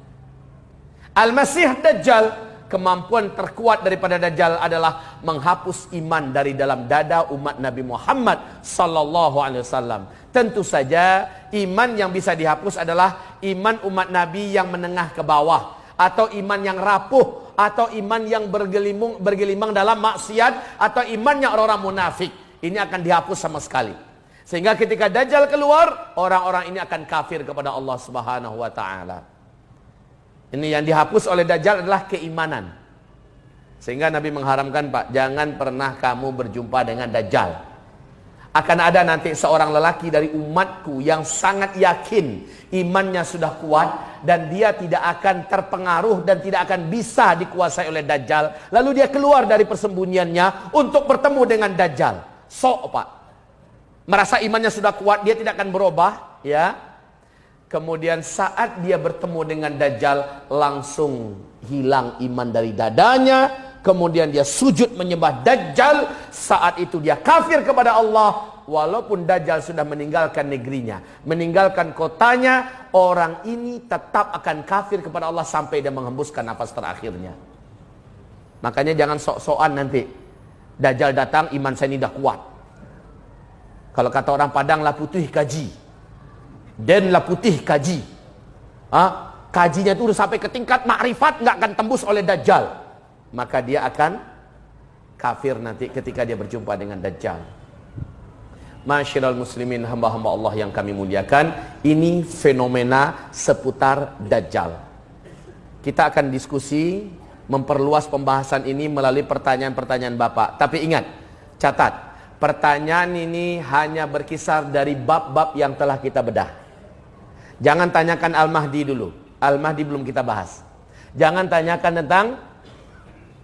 S1: Al-Masih Dajjal, kemampuan terkuat daripada Dajjal adalah menghapus iman dari dalam dada umat Nabi Muhammad sallallahu alaihi wasallam. Tentu saja iman yang bisa dihapus adalah iman umat Nabi yang menengah ke bawah, atau iman yang rapuh, atau iman yang bergelimang dalam maksiat, atau imannya orang-orang munafik. Ini akan dihapus sama sekali. Sehingga ketika Dajjal keluar, orang-orang ini akan kafir kepada Allah Subhanahu wa taala. Ini yang dihapus oleh Dajjal adalah keimanan. Sehingga Nabi mengharamkan, Pak, jangan pernah kamu berjumpa dengan Dajjal. Akan ada nanti seorang lelaki dari umatku yang sangat yakin imannya sudah kuat dan dia tidak akan terpengaruh dan tidak akan bisa dikuasai oleh Dajjal. Lalu dia keluar dari persembunyiannya untuk bertemu dengan Dajjal. Sok, Pak. Merasa imannya sudah kuat, dia tidak akan berubah, ya. Kemudian saat dia bertemu dengan Dajjal, langsung hilang iman dari dadanya. Kemudian dia sujud menyembah Dajjal. Saat itu dia kafir kepada Allah. Walaupun Dajjal sudah meninggalkan negerinya, meninggalkan kotanya, orang ini tetap akan kafir kepada Allah sampai dia menghembuskan nafas terakhirnya. Makanya jangan sok-sokan nanti Dajjal datang, iman saya ini dah kuat. Kalau kata orang Padang, lah putih kaji, dan lah putih kaji. Kajinya itu udah sampai ke tingkat makrifat, nggak akan tembus oleh Dajjal. Maka dia akan kafir nanti ketika dia berjumpa dengan Dajjal. Masyiral muslimin, hamba-hamba Allah yang kami muliakan, ini fenomena seputar Dajjal. Kita akan diskusi, memperluas pembahasan ini melalui pertanyaan-pertanyaan Bapak. Tapi ingat, catat, pertanyaan ini hanya berkisar dari bab-bab yang telah kita bedah. Jangan tanyakan Al-Mahdi dulu. Al-Mahdi belum kita bahas. Jangan tanyakan tentang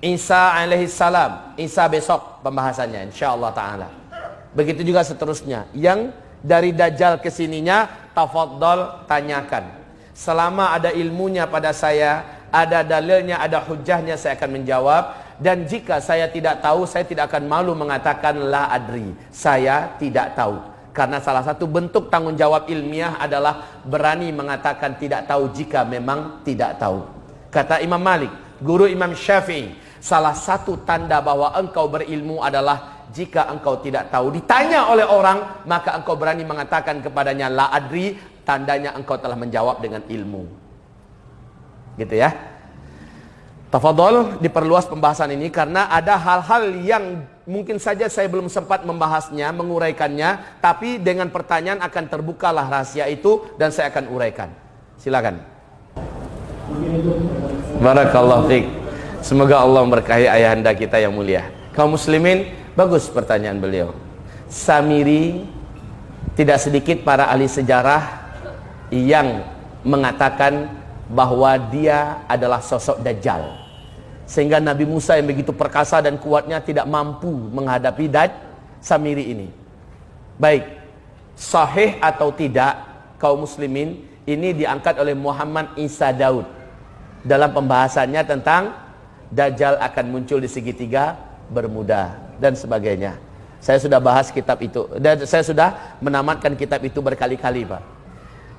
S1: Isa alaihissalam. Isa besok pembahasannya, insyaallah ta'ala. Begitu juga seterusnya. Yang dari Dajjal kesininya, tafadhol tanyakan. Selama ada ilmunya pada saya, ada dalilnya, ada hujahnya, saya akan menjawab. Dan jika saya tidak tahu, saya tidak akan malu mengatakan la adri. Saya tidak tahu. Karena salah satu bentuk tanggung jawab ilmiah adalah berani mengatakan tidak tahu jika memang tidak tahu. Kata Imam Malik, guru Imam Syafi'i, salah satu tanda bahwa engkau berilmu adalah jika engkau tidak tahu, ditanya oleh orang, maka engkau berani mengatakan kepadanya la adri, tandanya engkau telah menjawab dengan ilmu. Gitu ya. Tafadhol, diperluas pembahasan ini karena ada hal-hal yang mungkin saja saya belum sempat membahasnya, menguraikannya, tapi dengan pertanyaan akan terbukalah rahasia itu dan saya akan uraikan. Silakan. Barakallahu fiik. Semoga Allah memberkahi ayahanda kita yang mulia. Kaum muslimin, bagus pertanyaan beliau. Samiri, tidak sedikit para ahli sejarah yang mengatakan bahwa dia adalah sosok Dajjal. Sehingga Nabi Musa yang begitu perkasa dan kuatnya tidak mampu menghadapi Samiri ini. Baik, sahih atau tidak, kaum muslimin, ini diangkat oleh Muhammad Isa Daud dalam pembahasannya tentang Dajjal akan muncul di segitiga Bermuda dan sebagainya. Saya sudah bahas kitab itu dan saya sudah menamatkan kitab itu berkali-kali, Pak.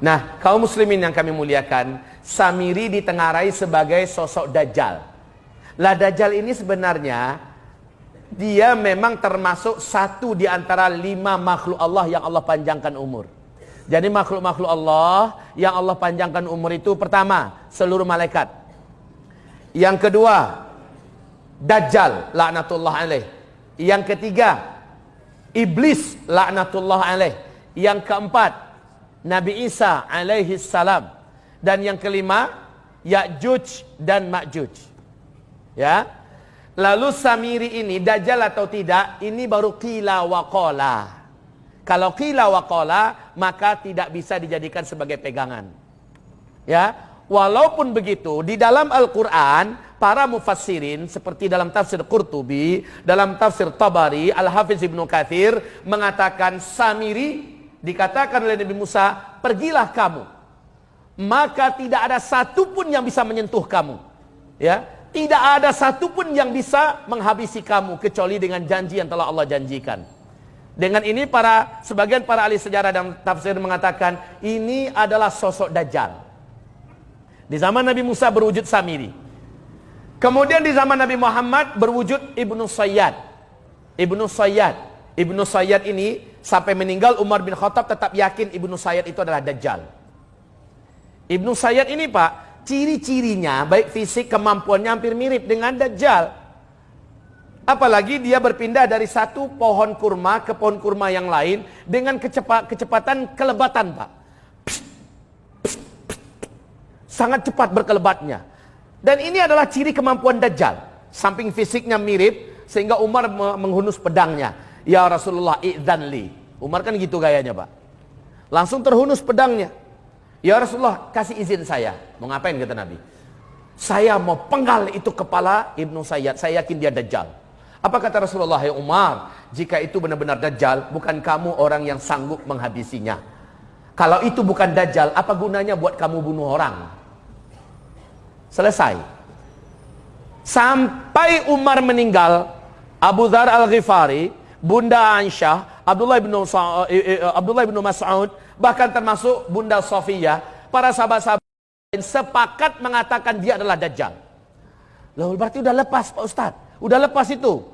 S1: Nah, kaum muslimin yang kami muliakan, Samiri ditengarai sebagai sosok Dajjal. Lah Dajjal ini sebenarnya dia memang termasuk satu di antara 5 makhluk Allah yang Allah panjangkan umur. Jadi makhluk-makhluk Allah yang Allah panjangkan umur itu, pertama, seluruh malaikat. Yang kedua, Dajjal laknatullah alaih. Yang ketiga, iblis laknatullah alaih. Yang keempat, Nabi Isa alaihi salam. Dan yang kelima, Ya'juj dan Ma'juj. Ya. Lalu Samiri ini Dajjal atau tidak, ini baru qila wa qala. Kalau qila wa qala, maka tidak bisa dijadikan sebagai pegangan. Ya. Walaupun begitu, di dalam Al-Quran, para mufassirin seperti dalam tafsir Qurtubi, dalam tafsir Tabari, Al-Hafiz Ibnu Katsir mengatakan Samiri dikatakan oleh Nabi Musa, pergilah kamu, maka tidak ada satupun yang bisa menyentuh kamu. Ya, tidak ada satupun yang bisa menghabisi kamu kecuali dengan janji yang telah Allah janjikan. Dengan ini sebagian para ahli sejarah dan tafsir mengatakan ini adalah sosok Dajjal. Di zaman Nabi Musa berwujud Samiri. Kemudian di zaman Nabi Muhammad berwujud Ibnu Sayyad. Ibnu Sayyad ini sampai meninggal Umar bin Khattab tetap yakin Ibnu Sayyad itu adalah Dajjal. Ibnu Sayyad ini, Pak, ciri-cirinya baik fisik, kemampuannya hampir mirip dengan Dajjal. Apalagi dia berpindah dari satu pohon kurma ke pohon kurma yang lain dengan kecepatan kelebatan, Pak. Sangat cepat berkelebatnya. Dan ini adalah ciri kemampuan Dajjal. Samping fisiknya mirip, sehingga Umar menghunus pedangnya. Ya Rasulullah, i'dzanli. Umar kan gitu gayanya, Pak. Langsung terhunus pedangnya. Ya Rasulullah, kasih izin saya. Mau ngapain kata Nabi? Saya mau penggal itu kepala Ibnu Sayyad. Saya yakin dia Dajjal. Apa kata Rasulullah? Ya Umar, jika itu benar-benar Dajjal, bukan kamu orang yang sanggup menghabisinya. Kalau itu bukan Dajjal, apa gunanya buat kamu bunuh orang? Selesai. Sampai Umar meninggal, Abu Dzar Al-Ghifari, Bunda Aisyah, Abdullah bin Mas'ud, bahkan termasuk Bunda Sofiyah, para sahabat-sahabat sepakat mengatakan dia adalah Dajjal. Lalu berarti udah lepas Pak Ustadz, udah lepas itu.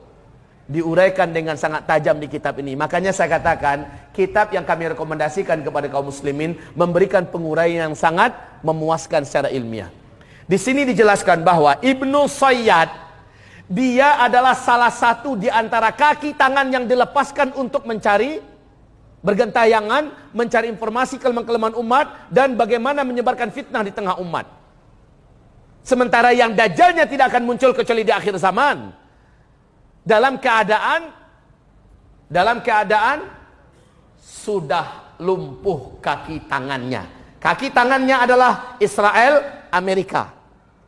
S1: Diuraikan dengan sangat tajam di kitab ini. Makanya saya katakan, kitab yang kami rekomendasikan kepada kaum muslimin memberikan penguraian yang sangat memuaskan secara ilmiah. Di sini dijelaskan bahwa Ibnu Sayyad, dia adalah salah satu di antara kaki tangan yang dilepaskan untuk mencari, bergentayangan, mencari informasi kelemahan-kelemahan umat, dan bagaimana menyebarkan fitnah di tengah umat. Sementara yang Dajjalnya tidak akan muncul kecuali di akhir zaman. Dalam keadaan sudah lumpuh kaki tangannya. Kaki tangannya adalah Israel, Amerika.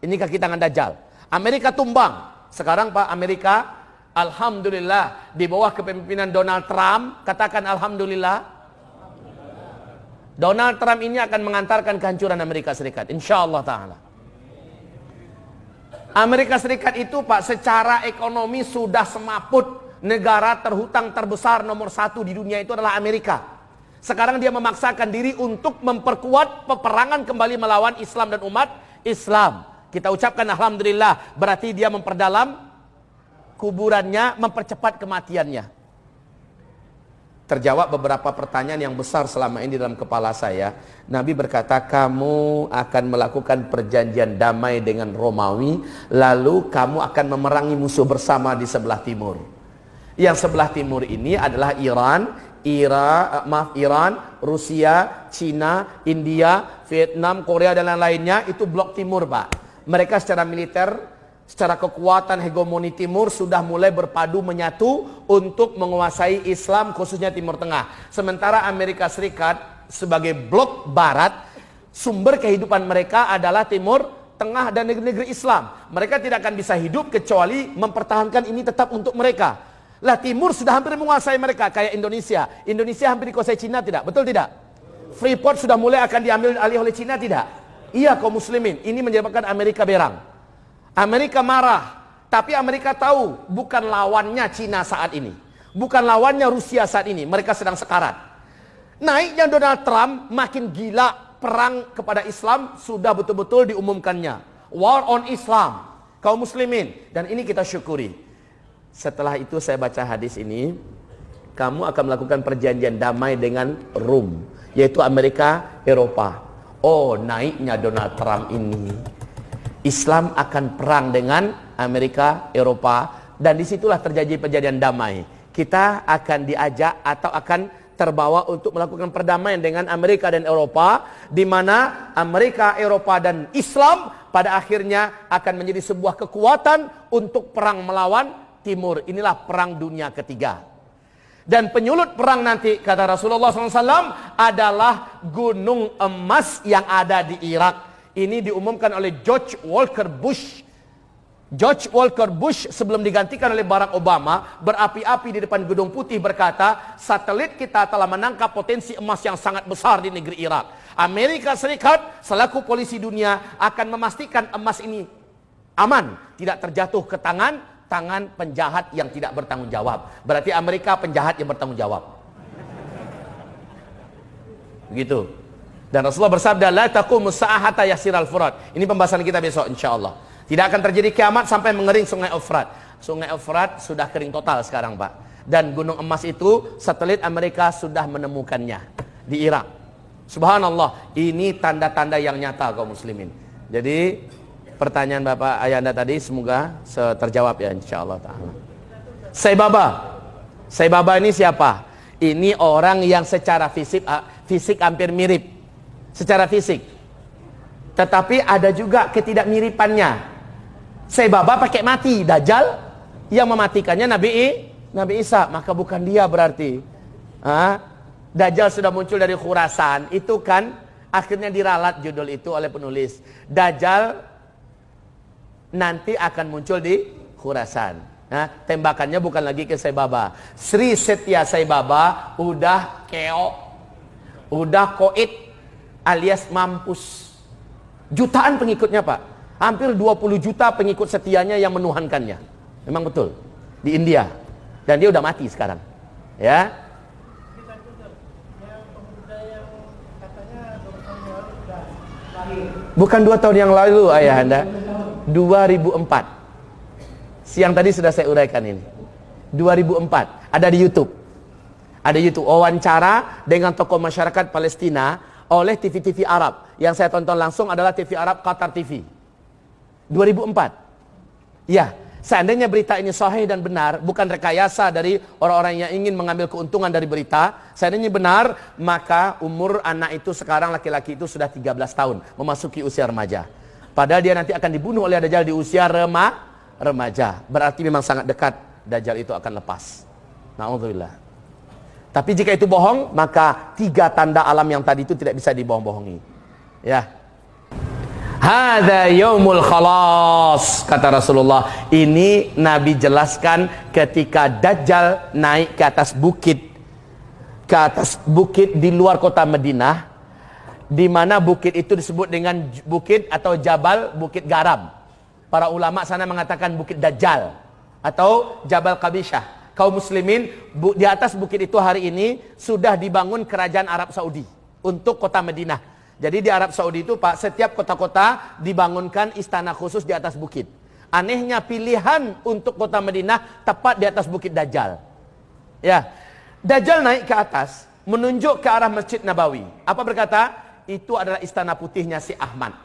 S1: Ini kaki tangan Dajjal. Amerika tumbang. Sekarang Pak, Amerika, alhamdulillah, di bawah kepemimpinan Donald Trump, katakan alhamdulillah. Donald Trump ini akan mengantarkan kehancuran Amerika Serikat, insyaallah ta'ala. Amerika Serikat itu Pak, secara ekonomi sudah semaput. Negara terhutang terbesar nomor 1 di dunia itu adalah Amerika. Sekarang dia memaksakan diri untuk memperkuat peperangan kembali melawan Islam dan umat Islam. Kita ucapkan alhamdulillah, berarti dia memperdalam kuburannya, mempercepat kematiannya. Terjawab beberapa pertanyaan yang besar selama ini dalam kepala saya. Nabi berkata, kamu akan melakukan perjanjian damai dengan Romawi, lalu kamu akan memerangi musuh bersama di sebelah timur. Yang sebelah timur ini adalah Iran, Rusia, Cina, India, Vietnam, Korea dan lain-lainnya. Itu blok timur Pak. Mereka secara militer, secara kekuatan hegemoni timur sudah mulai berpadu menyatu untuk menguasai Islam khususnya Timur Tengah. Sementara Amerika Serikat sebagai blok barat, sumber kehidupan mereka adalah Timur Tengah dan negeri-negeri Islam. Mereka tidak akan bisa hidup kecuali mempertahankan ini tetap untuk mereka. Lah Timur sudah hampir menguasai mereka, kayak Indonesia. Indonesia hampir dikuasai Cina, tidak? Betul tidak? Freeport sudah mulai akan diambil alih oleh Cina, tidak? Iya kaum muslimin, ini menyebabkan Amerika berang. Amerika marah, tapi Amerika tahu bukan lawannya Cina saat ini, bukan lawannya Rusia saat ini. Mereka sedang sekarat. Naiknya Donald Trump makin gila, perang kepada Islam sudah betul-betul diumumkannya. War on Islam, kaum muslimin, dan ini kita syukuri. Setelah itu saya baca hadis ini, kamu akan melakukan perjanjian damai dengan Rum, yaitu Amerika, Eropa. Oh, naiknya Donald Trump ini, Islam akan perang dengan Amerika, Eropa, dan disitulah terjadi perjanjian damai. Kita akan diajak atau akan terbawa untuk melakukan perdamaian dengan Amerika dan Eropa, di mana Amerika, Eropa, dan Islam pada akhirnya akan menjadi sebuah kekuatan untuk perang melawan Timur. Inilah perang dunia ketiga. Dan penyulut perang nanti, kata Rasulullah SAW, adalah gunung emas yang ada di Irak. Ini diumumkan oleh George Walker Bush. George Walker Bush sebelum digantikan oleh Barack Obama, berapi-api di depan Gedung Putih berkata, satelit kita telah menangkap potensi emas yang sangat besar di negeri Irak. Amerika Serikat selaku polisi dunia akan memastikan emas ini aman, tidak terjatuh ke tangan penjahat yang tidak bertanggung jawab. Berarti Amerika penjahat yang bertanggung jawab. Begitu. Dan Rasulullah bersabda, la taqumus saa'ah hatta yasiral furat. Ini pembahasan kita besok insyaallah. Tidak akan terjadi kiamat sampai mengering Sungai Efrat. Sungai Efrat sudah kering total sekarang, Pak. Dan gunung emas itu satelit Amerika sudah menemukannya di Irak. Subhanallah, ini tanda-tanda yang nyata kaum muslimin. Jadi pertanyaan Bapak Ayanda tadi semoga terjawab ya insyaallah ta'ala. Saibaba ini siapa? Ini orang yang secara fisik hampir mirip. Secara fisik. Tetapi ada juga ketidakmiripannya. Sai Baba pakai mati, Dajjal yang mematikannya Nabi Isa, maka bukan dia berarti. Dajjal sudah muncul dari Khurasan, itu kan akhirnya diralat judul itu oleh penulis. Dajjal nanti akan muncul di Khurasan. Tembakannya bukan lagi ke Sai Baba. Sri Setia Sai Baba udah keok, udah koit alias mampus. Jutaan pengikutnya Pak, hampir 20 juta pengikut setianya yang menuhankannya. Memang betul di India, dan dia udah mati sekarang. Ya. Bukan 2 tahun yang lalu ayah anda, 2004. Siang tadi sudah saya uraikan ini. 2004, ada di YouTube. Ada YouTube wawancara dengan tokoh masyarakat Palestina oleh TV-TV Arab. Yang saya tonton langsung adalah TV Arab Qatar TV. 2004. Ya, seandainya berita ini sahih dan benar, bukan rekayasa dari orang-orang yang ingin mengambil keuntungan dari berita, seandainya benar, maka umur anak itu sekarang laki-laki itu sudah 13 tahun, memasuki usia remaja. Padahal dia nanti akan dibunuh oleh Dajjal di usia remaja. Berarti memang sangat dekat Dajjal itu akan lepas. Na'udzubillah. Tapi jika itu bohong, maka 3 tanda alam yang tadi itu tidak bisa dibohong-bohongi. Ya. Hadza yaumul khalas, kata Rasulullah. Ini Nabi jelaskan ketika Dajjal naik ke atas bukit. Ke atas bukit di luar kota Madinah, di mana bukit itu disebut dengan bukit atau Jabal Bukit Garam. Para ulama sana mengatakan Bukit Dajjal atau Jabal Qabishah. Kaum muslimin, di atas bukit itu hari ini sudah dibangun kerajaan Arab Saudi untuk kota Madinah. Jadi di Arab Saudi itu Pak, setiap kota-kota dibangunkan istana khusus di atas bukit. Anehnya pilihan untuk kota Madinah tepat di atas Bukit Dajjal. Ya, Dajjal naik ke atas, menunjuk ke arah Masjid Nabawi. Apa berkata? Itu adalah istana putihnya si Ahmad.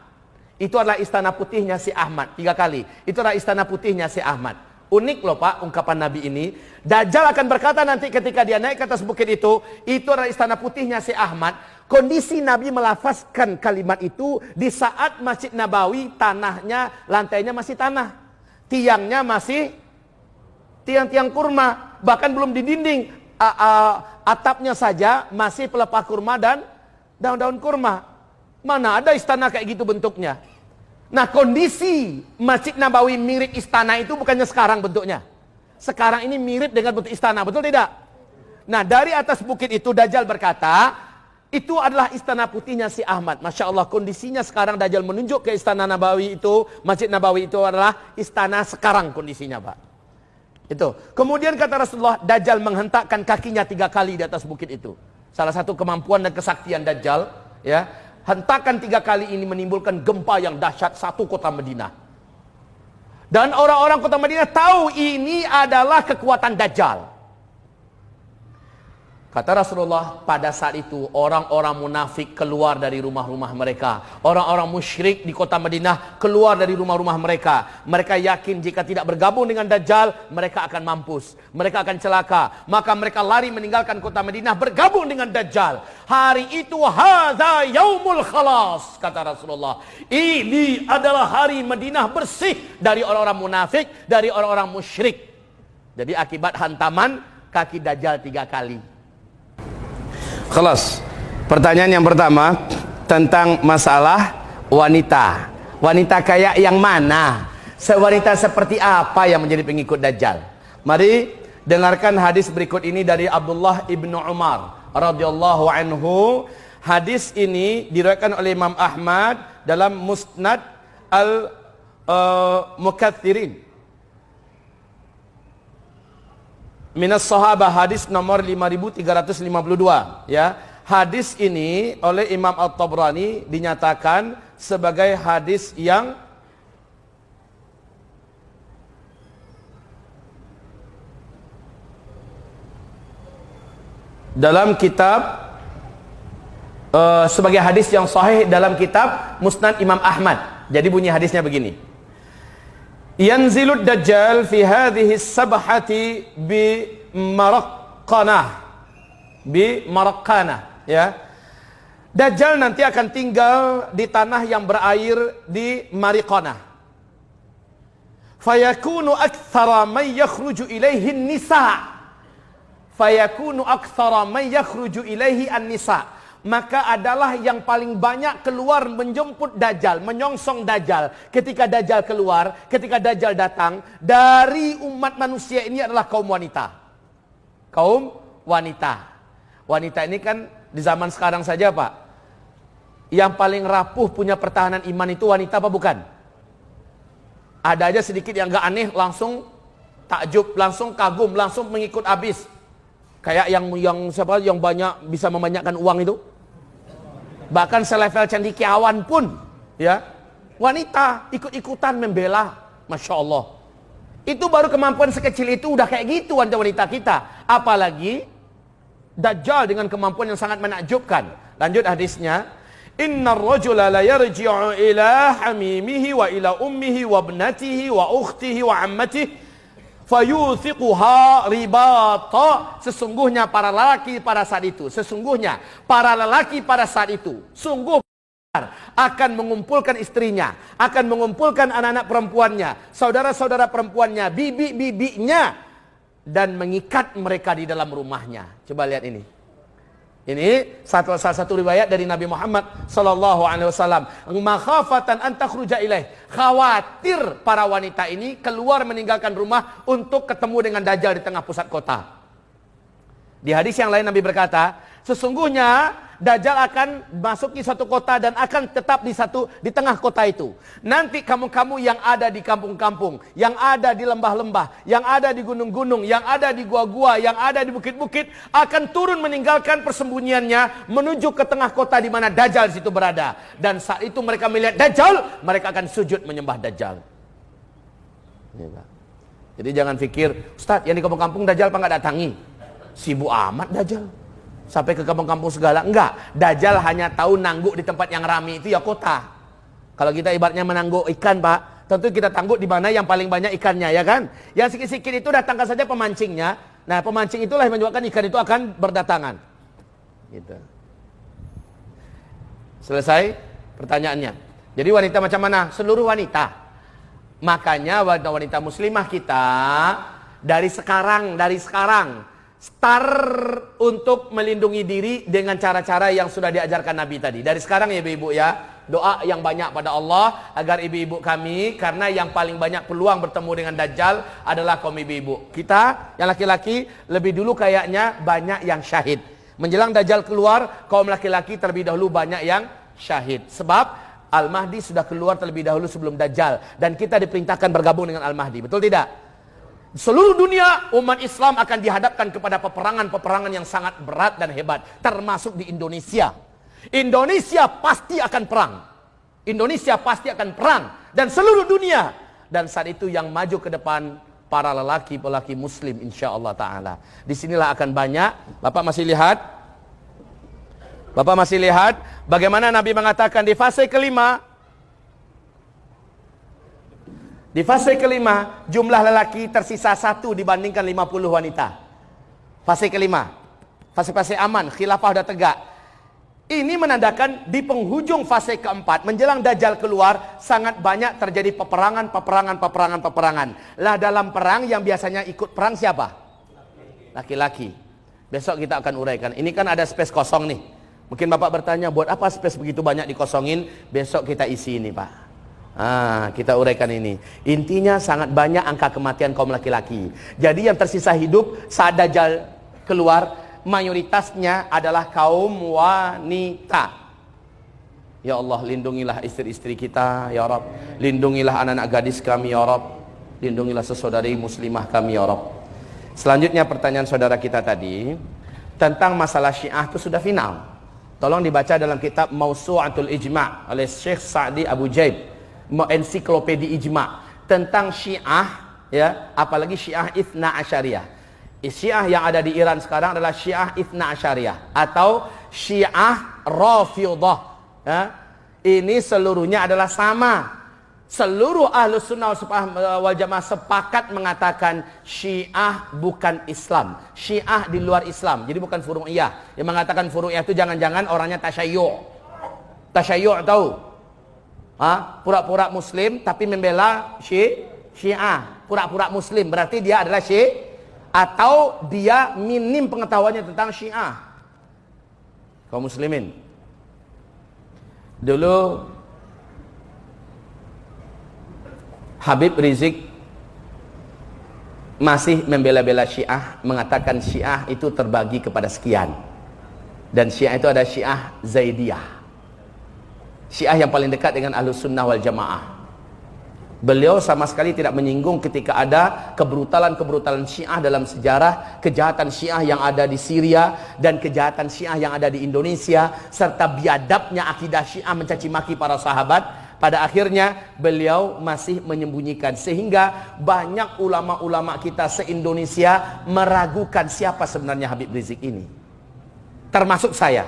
S1: Itu adalah istana putihnya si Ahmad. 3 kali. Itu adalah istana putihnya si Ahmad. Unik loh Pak ungkapan Nabi ini. Dajjal akan berkata nanti ketika dia naik ke atas bukit itu adalah istana putihnya si Ahmad. Kondisi Nabi melafazkan kalimat itu di saat Masjid Nabawi tanahnya, lantainya masih tanah. Tiangnya masih tiang-tiang kurma. Bahkan belum didinding. Atapnya saja masih pelepah kurma dan daun-daun kurma. Mana ada istana kayak gitu bentuknya. Nah, kondisi Masjid Nabawi mirip istana itu bukannya sekarang bentuknya. Sekarang ini mirip dengan bentuk istana, betul tidak? Nah, dari atas bukit itu Dajjal berkata, itu adalah istana putihnya si Ahmad. Masya Allah, kondisinya sekarang Dajjal menunjuk ke istana Nabawi itu, Masjid Nabawi itu adalah istana sekarang kondisinya Pak. Itu. Kemudian kata Rasulullah, Dajjal menghentakkan kakinya 3 kali di atas bukit itu. Salah satu kemampuan dan kesaktian Dajjal, ya. Hentakan 3 kali ini menimbulkan gempa yang dahsyat satu kota Madinah. Dan orang-orang kota Madinah tahu ini adalah kekuatan Dajjal. Kata Rasulullah, pada saat itu orang-orang munafik keluar dari rumah-rumah mereka. Orang-orang musyrik di kota Madinah keluar dari rumah-rumah mereka. Mereka yakin jika tidak bergabung dengan Dajjal, mereka akan mampus. Mereka akan celaka. Maka mereka lari meninggalkan kota Madinah bergabung dengan Dajjal. Hari itu hadza yaumul khalas, kata Rasulullah. Ini adalah hari Madinah bersih dari orang-orang munafik, dari orang-orang musyrik. Jadi akibat hantaman kaki Dajjal 3 kali. Kelas. Pertanyaan yang pertama tentang masalah wanita. Wanita kayak yang mana? Wanita seperti apa yang menjadi pengikut Dajjal? Mari dengarkan hadis berikut ini dari Abdullah ibnu Umar radhiyallahu anhu. Hadis ini diriwayatkan oleh Imam Ahmad dalam Musnad al-Mukatsirin. Minas sahabah, hadis nomor 5352, ya. Hadis ini oleh Imam At-Tabrani dinyatakan sebagai hadis yang dalam kitab sebagai hadis yang sahih dalam kitab Musnad Imam Ahmad. Jadi bunyi hadisnya begini. Yanzilud Dajjal fi hadhihi sabhati bi Maraqqanah, ya. Dajjal nanti akan tinggal di tanah yang berair di Mariqanah. fayakunu aktsara man yakhruju ilaihi nisa. Fayakunu aktsara man yakhruju ilaihi an-nisa. Maka adalah yang paling banyak keluar menjemput Dajjal, menyongsong Dajjal. Ketika Dajjal keluar, ketika Dajjal datang, dari umat manusia ini adalah kaum wanita. Kaum wanita. Wanita ini kan di zaman sekarang saja Pak, yang paling rapuh punya pertahanan iman itu wanita apa bukan? Ada aja sedikit yang gak aneh, langsung takjub, langsung kagum, langsung mengikut habis. Kayak yang siapa yang banyak bisa membanyakkan uang itu. Bahkan selevel cendekiawan pun ya, wanita ikut-ikutan membela. Masya Allah. Itu baru kemampuan sekecil itu udah kayak gitu wanita-wanita kita. Apalagi Dajjal dengan kemampuan yang sangat menakjubkan. Lanjut hadisnya. Innar rajula la yarji'u ila hamimihi wa ila ummihi wa ibnatihi wa ukhtihi wa ammatihi fayuthiquha ribata. Sesungguhnya para lelaki pada saat itu, sesungguhnya para lelaki pada saat itu sungguh akan mengumpulkan istrinya, akan mengumpulkan anak-anak perempuannya, saudara-saudara perempuannya, bibi-bibinya, dan mengikat mereka di dalam rumahnya. Coba lihat ini. Ini salah satu riwayat dari Nabi Muhammad sallallahu alaihi wasallam. Makhafatan an takhruja ilaih. Khawatir para wanita ini keluar meninggalkan rumah untuk ketemu dengan Dajjal di tengah pusat kota. Di hadis yang lain Nabi berkata, sesungguhnya Dajjal akan masuki satu kota dan akan tetap di tengah kota itu. Nanti kamu-kamu yang ada di kampung-kampung, yang ada di lembah-lembah, yang ada di gunung-gunung, yang ada di gua-gua, yang ada di bukit-bukit, akan turun meninggalkan persembunyiannya menuju ke tengah kota di mana Dajjal situ berada. Dan saat itu mereka melihat Dajjal, mereka akan sujud menyembah Dajjal. Jadi jangan pikir, Ustaz yang di kampung-kampung Dajjal apa nggak datangi? Sibuk amat Dajjal. Sampai ke kampung-kampung segala. Enggak, Dajjal hanya tahu nangguk di tempat yang ramai itu ya kota. Kalau kita ibaratnya menangguk ikan Pak, tentu kita tangguk di mana yang paling banyak ikannya, ya kan? Yang sikit-sikit itu datangkan saja pemancingnya. Nah pemancing itulah yang menyebabkan ikan itu akan berdatangan. Gitu. Selesai pertanyaannya. Jadi wanita macam mana? Seluruh wanita. Makanya wanita muslimah kita dari sekarang start untuk melindungi diri dengan cara-cara yang sudah diajarkan Nabi tadi. Dari sekarang ya ibu-ibu ya, doa yang banyak pada Allah agar ibu-ibu kami, karena yang paling banyak peluang bertemu dengan Dajjal adalah kaum ibu-ibu. Kita yang laki-laki lebih dulu kayaknya banyak yang syahid. Menjelang Dajjal keluar, kaum laki-laki terlebih dahulu banyak yang syahid. Sebab Al-Mahdi sudah keluar terlebih dahulu sebelum Dajjal, dan kita diperintahkan bergabung dengan Al-Mahdi. Betul tidak? Seluruh dunia umat Islam akan dihadapkan kepada peperangan-peperangan yang sangat berat dan hebat, termasuk di Indonesia. Indonesia pasti akan perang. Indonesia pasti akan perang dan seluruh dunia. Dan saat itu yang maju ke depan para lelaki-lelaki muslim insyaallah taala. Disinilah akan banyak. Bapak masih lihat? Bapak masih lihat bagaimana Nabi mengatakan di fase kelima? Di fase kelima, jumlah lelaki tersisa 1 dibandingkan 50 wanita. Fase kelima, fase-fase aman, khilafah sudah tegak. Ini menandakan di penghujung fase keempat, menjelang Dajjal keluar, sangat banyak terjadi peperangan. Lah dalam perang yang biasanya ikut perang siapa? Laki-laki. Besok kita akan uraikan. Ini kan ada space kosong nih. Mungkin Bapak bertanya, buat apa space begitu banyak dikosongin? Besok kita isi ini Pak. Kita uraikan ini. Intinya sangat banyak angka kematian kaum laki-laki. Jadi yang tersisa hidup saat Dajjal keluar, mayoritasnya adalah kaum wanita. Ya Allah, lindungilah istri-istri kita ya Rabb. Lindungilah anak-anak gadis kami ya Rabb. Lindungilah sesaudari muslimah kami ya Rabb. Selanjutnya pertanyaan saudara kita tadi tentang masalah Syiah itu sudah final. Tolong dibaca dalam kitab Mausu'atul Ijma' oleh Syekh Sa'di Abu Jaib, ensiklopedi ijma tentang Syiah, ya, apalagi Syiah Itsna Asyariyah. Syiah yang ada di Iran sekarang adalah Syiah Itsna Asyariyah atau Syiah Rafidhah, ya. Ini seluruhnya adalah sama. Seluruh Ahlus Sunnah wal Jamaah sepakat mengatakan Syiah bukan Islam. Syiah di luar Islam. Jadi bukan furu'iyah. Yang mengatakan furu'iyah itu jangan-jangan orangnya tasyayyu'. Tasyayyu' tahu? Pura-pura muslim tapi membela Syiah, pura-pura muslim, berarti dia adalah Syiah atau dia minim pengetahuannya tentang Syiah. Kaum muslimin, dulu Habib Rizik masih membela-bela Syiah, mengatakan Syiah itu terbagi kepada sekian, dan Syiah itu ada Syiah Zaidiyah, Syiah yang paling dekat dengan Ahlus Sunnah wal Jamaah. Beliau sama sekali tidak menyinggung ketika ada kebrutalan-kebrutalan Syiah dalam sejarah, kejahatan Syiah yang ada di Syria dan kejahatan Syiah yang ada di Indonesia, serta biadabnya akidah Syiah mencaci maki para sahabat. Pada akhirnya beliau masih menyembunyikan, sehingga banyak ulama-ulama kita se-Indonesia meragukan siapa sebenarnya Habib Rizik ini. Termasuk saya.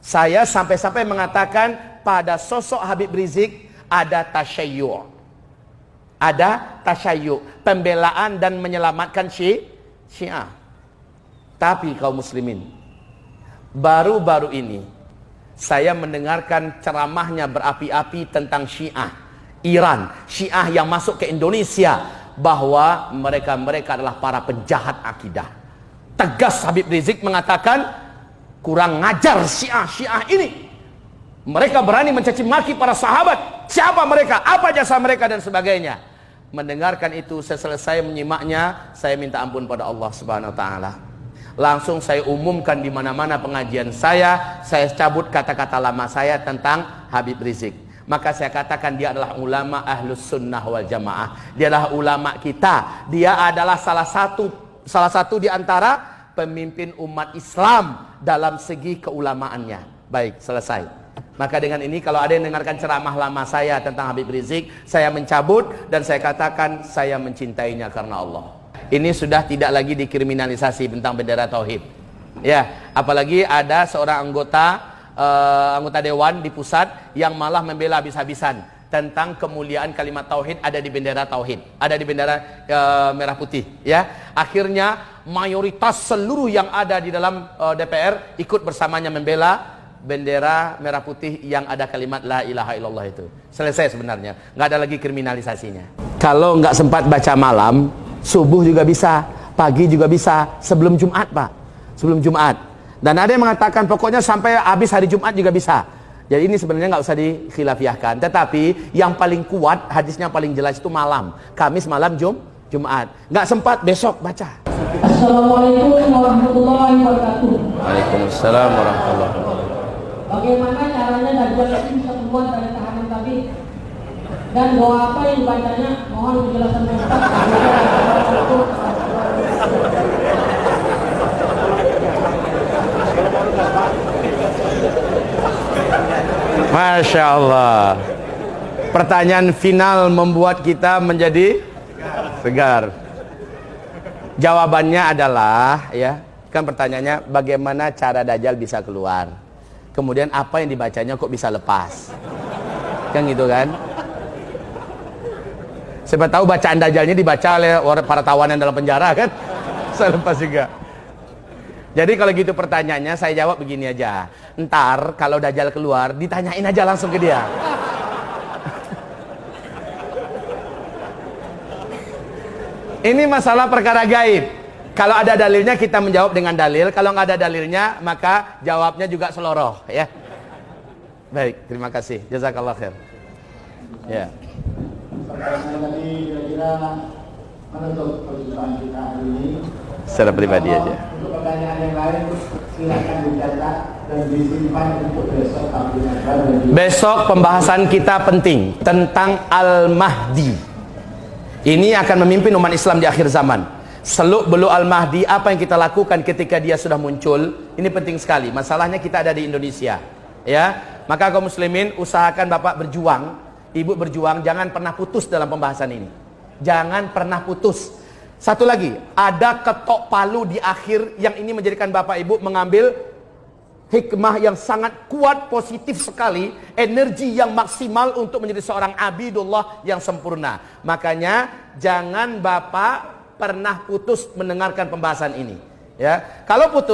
S1: Saya sampai-sampai mengatakan pada sosok Habib Rizik ada tasyayyu'. Ada tasyayyu', pembelaan dan menyelamatkan Syiah. Tapi kaum muslimin, baru-baru ini saya mendengarkan ceramahnya berapi-api tentang Syiah Iran, Syiah yang masuk ke Indonesia, bahwa mereka adalah para penjahat akidah. Tegas Habib Rizik mengatakan, kurang ngajar Syiah ini. Mereka berani mencaci maki para sahabat. Siapa mereka? Apa jasa mereka? Dan sebagainya. Mendengarkan itu, selesai menyimaknya, saya minta ampun pada Allah Subhanahu wa taala. Langsung saya umumkan di mana-mana pengajian saya cabut kata-kata lama saya tentang Habib Rizik. Maka saya katakan dia adalah ulama Ahlus Sunnah wal Jamaah. Dia adalah ulama kita. Dia adalah salah satu di antara pemimpin umat Islam dalam segi keulamaannya. Baik, selesai. Maka dengan ini, kalau ada yang dengarkan ceramah lama saya tentang Habib Rizik, saya mencabut dan saya katakan saya mencintainya karena Allah. Ini sudah tidak lagi dikriminalisasi tentang bendera tauhid. Ya, apalagi ada seorang anggota dewan di pusat yang malah membela habis-habisan tentang kemuliaan kalimat tauhid ada di bendera tauhid, ada di bendera merah putih. Ya, akhirnya mayoritas seluruh yang ada di dalam DPR ikut bersamanya membela bendera merah putih yang ada kalimat la ilaha illallah itu. Selesai sebenarnya, nggak ada lagi kriminalisasinya. Kalau nggak sempat baca malam, subuh juga bisa, pagi juga bisa, sebelum Jumat Pak, sebelum Jumat. Dan ada yang mengatakan pokoknya sampai habis hari Jumat juga bisa. Jadi ini sebenarnya nggak usah dikhilafiahkan. Tetapi yang paling kuat, hadisnya paling jelas itu malam, Kamis malam Jumat. Nggak sempat, besok baca.
S2: Assalamualaikum warahmatullahi wabarakatuh.
S1: Waalaikumsalam warahmatullahi wabarakatuh.
S2: Bagaimana caranya Dajjal ini bisa keluar dari tahanan tadi? Dan doa apa yang dibacanya? Mohon penjelasan Ustaz.
S1: Masya Allah. Pertanyaan final membuat kita menjadi segar. Jawabannya adalah, ya, kan pertanyaannya bagaimana cara Dajjal bisa keluar? Kemudian apa yang dibacanya kok bisa lepas? Kan gitu kan? Siapa tahu bacaan Dajjalnya dibaca oleh para tawanan dalam penjara kan? Saya lepas juga. Jadi kalau gitu pertanyaannya, saya jawab begini aja. Ntar kalau Dajjal keluar, ditanyain aja langsung ke dia. Ini masalah perkara gaib. Kalau ada dalilnya kita menjawab dengan dalil. Kalau nggak ada dalilnya maka jawabnya juga seloroh, ya. Baik, terima kasih. Jazakallah khair. Ya.
S3: Pertanyaan tadi kira-kira menutup perjumpaan kita hari ini.
S1: Secara pribadi aja.
S3: Untuk pertanyaan yang lain silakan dicatat dan disimpan untuk besok tabungan.
S1: Besok pembahasan kita penting tentang Al-Mahdi. Ini akan memimpin umat Islam di akhir zaman. Seluk beluk Al-Mahdi, apa yang kita lakukan ketika dia sudah muncul, ini penting sekali. Masalahnya kita ada di Indonesia, ya. Maka kaum muslimin, usahakan Bapak berjuang, Ibu berjuang, jangan pernah putus dalam pembahasan ini. Jangan pernah putus. Satu lagi, ada ketok palu di akhir yang ini menjadikan Bapak Ibu mengambil hikmah yang sangat kuat, positif sekali, energi yang maksimal untuk menjadi seorang abidullah yang sempurna. Makanya jangan Bapak pernah putus mendengarkan pembahasan ini, ya. Kalau putus